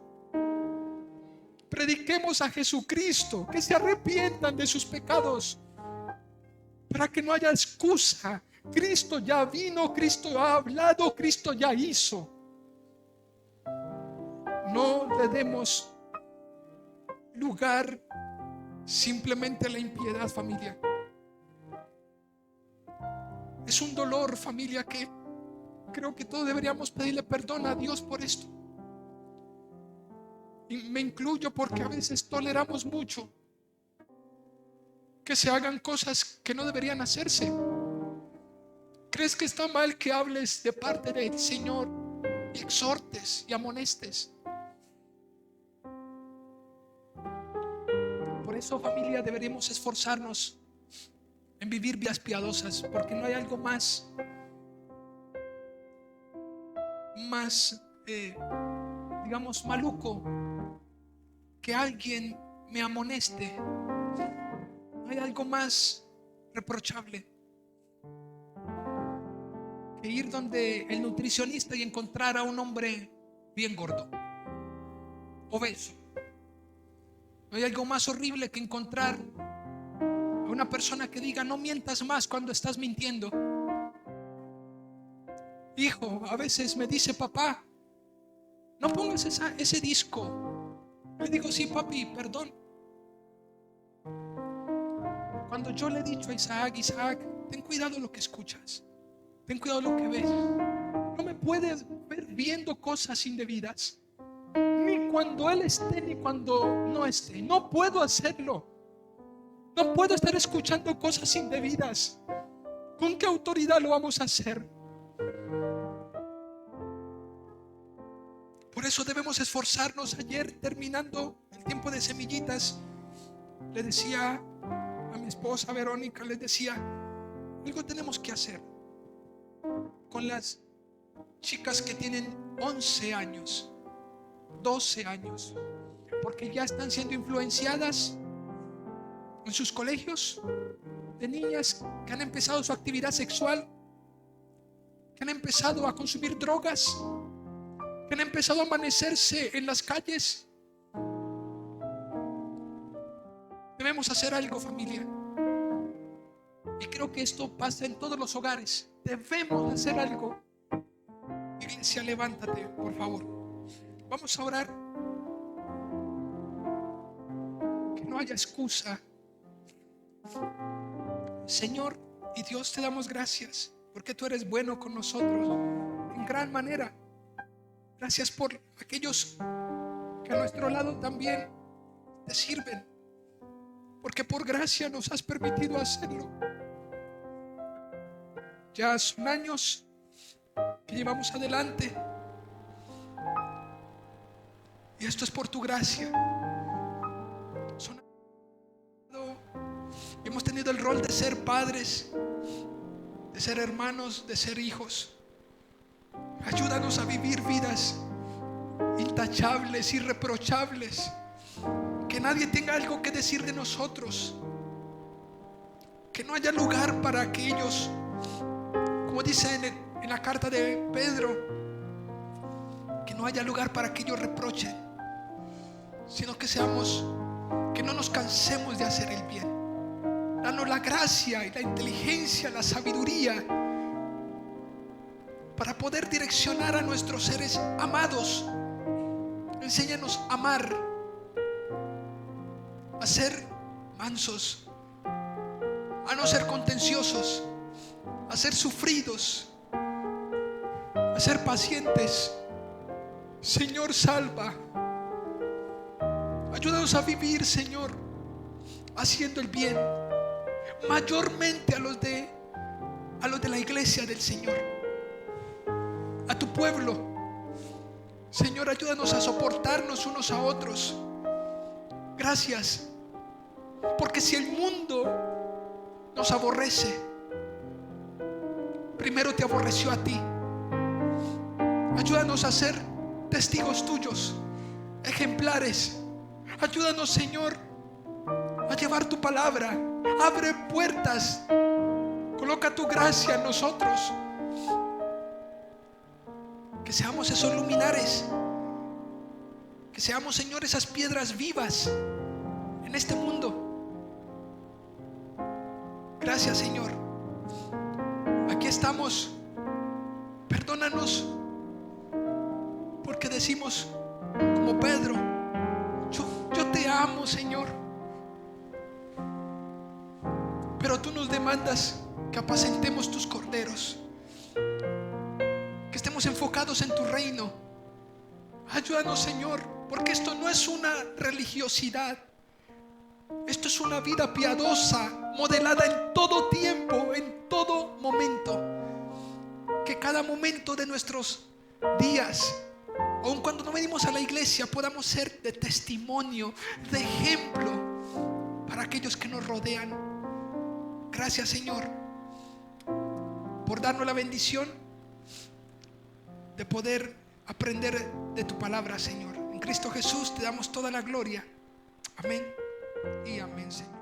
[SPEAKER 1] Prediquemos a Jesucristo, que se arrepientan de sus pecados, para que no haya excusa. Cristo ya vino, Cristo ha hablado, Cristo ya hizo. No le demos lugar simplemente a la impiedad, familia. Es un dolor, familia, que creo que todos deberíamos pedirle perdón a Dios por esto. y me incluyo porque a veces toleramos mucho que se hagan cosas que no deberían hacerse. ¿Crees que está mal que hables de parte del Señor y exhortes y amonestes? Por eso, familia, deberíamos esforzarnos en vivir vidas piadosas, porque no hay algo más digamos, maluco que alguien me amoneste. No hay algo más reprochable que ir donde el nutricionista y encontrar a un hombre bien gordo, obeso. No hay algo más horrible que encontrar a una persona que diga: no mientas más cuando estás mintiendo. Hijo, a veces me dice: papá, no pongas ese disco. Le digo: sí, papi, perdón. Cuando yo le he dicho a Isaac, ten cuidado lo que escuchas, ten cuidado lo que ves. No me puedes ver viendo cosas indebidas, ni cuando él esté ni cuando no esté. No puedo hacerlo. No puedo estar escuchando cosas indebidas. ¿Con qué autoridad lo vamos a hacer? Por eso debemos esforzarnos. Ayer, terminando el tiempo de semillitas, le decía a mi esposa Verónica, les decía: algo tenemos que hacer con las chicas que tienen 11 años, 12 años, porque ya están siendo influenciadas en sus colegios, de niñas que han empezado su actividad sexual, que han empezado a consumir drogas, que han empezado a amanecerse en las calles. Debemos hacer algo, familia, y creo que esto pasa en todos los hogares. Debemos hacer algo. Iglesia, levántate, por favor. Vamos a orar. Que no haya excusa. Señor y Dios, te damos gracias porque tú eres bueno con nosotros en gran manera. Gracias por aquellos que a nuestro lado también te sirven, porque por gracia nos has permitido hacerlo. Ya son años que llevamos adelante, y esto es por tu gracia. Hemos tenido el rol de ser padres, de ser hermanos, de ser hijos. Ayúdanos a vivir vidas intachables, irreprochables, que nadie tenga algo que decir de nosotros, que no haya lugar para aquellos, como dice en la carta de Pedro, que no haya lugar para que ellos reprochen, sino que no nos cansemos de hacer el bien. Danos la gracia y la inteligencia, la sabiduría para poder direccionar a nuestros seres amados. Enséñanos a amar, a ser mansos, a no ser contenciosos, a ser sufridos, a ser pacientes. Señor, salva. Ayúdanos a vivir, Señor, haciendo el bien, mayormente a los de la iglesia del Señor, a tu pueblo. Señor, ayúdanos a soportarnos unos a otros. Gracias, porque si el mundo nos aborrece, primero te aborreció a ti. Ayúdanos a ser testigos tuyos, ejemplares. Ayúdanos, Señor, a llevar tu palabra. Abre puertas, coloca tu gracia en nosotros, que seamos esos luminares, que seamos, Señor, esas piedras vivas en este mundo. Gracias, Señor. Aquí estamos. Perdónanos porque decimos como Pedro: yo te amo, Señor, pero tú nos demandas que apacentemos tus corderos, que estemos enfocados en tu reino. Ayúdanos, Señor, Porque esto no es una religiosidad. Esto es una vida piadosa, modelada en todo tiempo, en todo momento. Que cada momento de nuestros días, aun cuando no venimos a la iglesia, podamos ser de testimonio, de ejemplo para aquellos que nos rodean. Gracias, Señor, por darnos la bendición de poder aprender de tu palabra, Señor. En Cristo Jesús te damos toda la gloria. Amén y amén, Señor.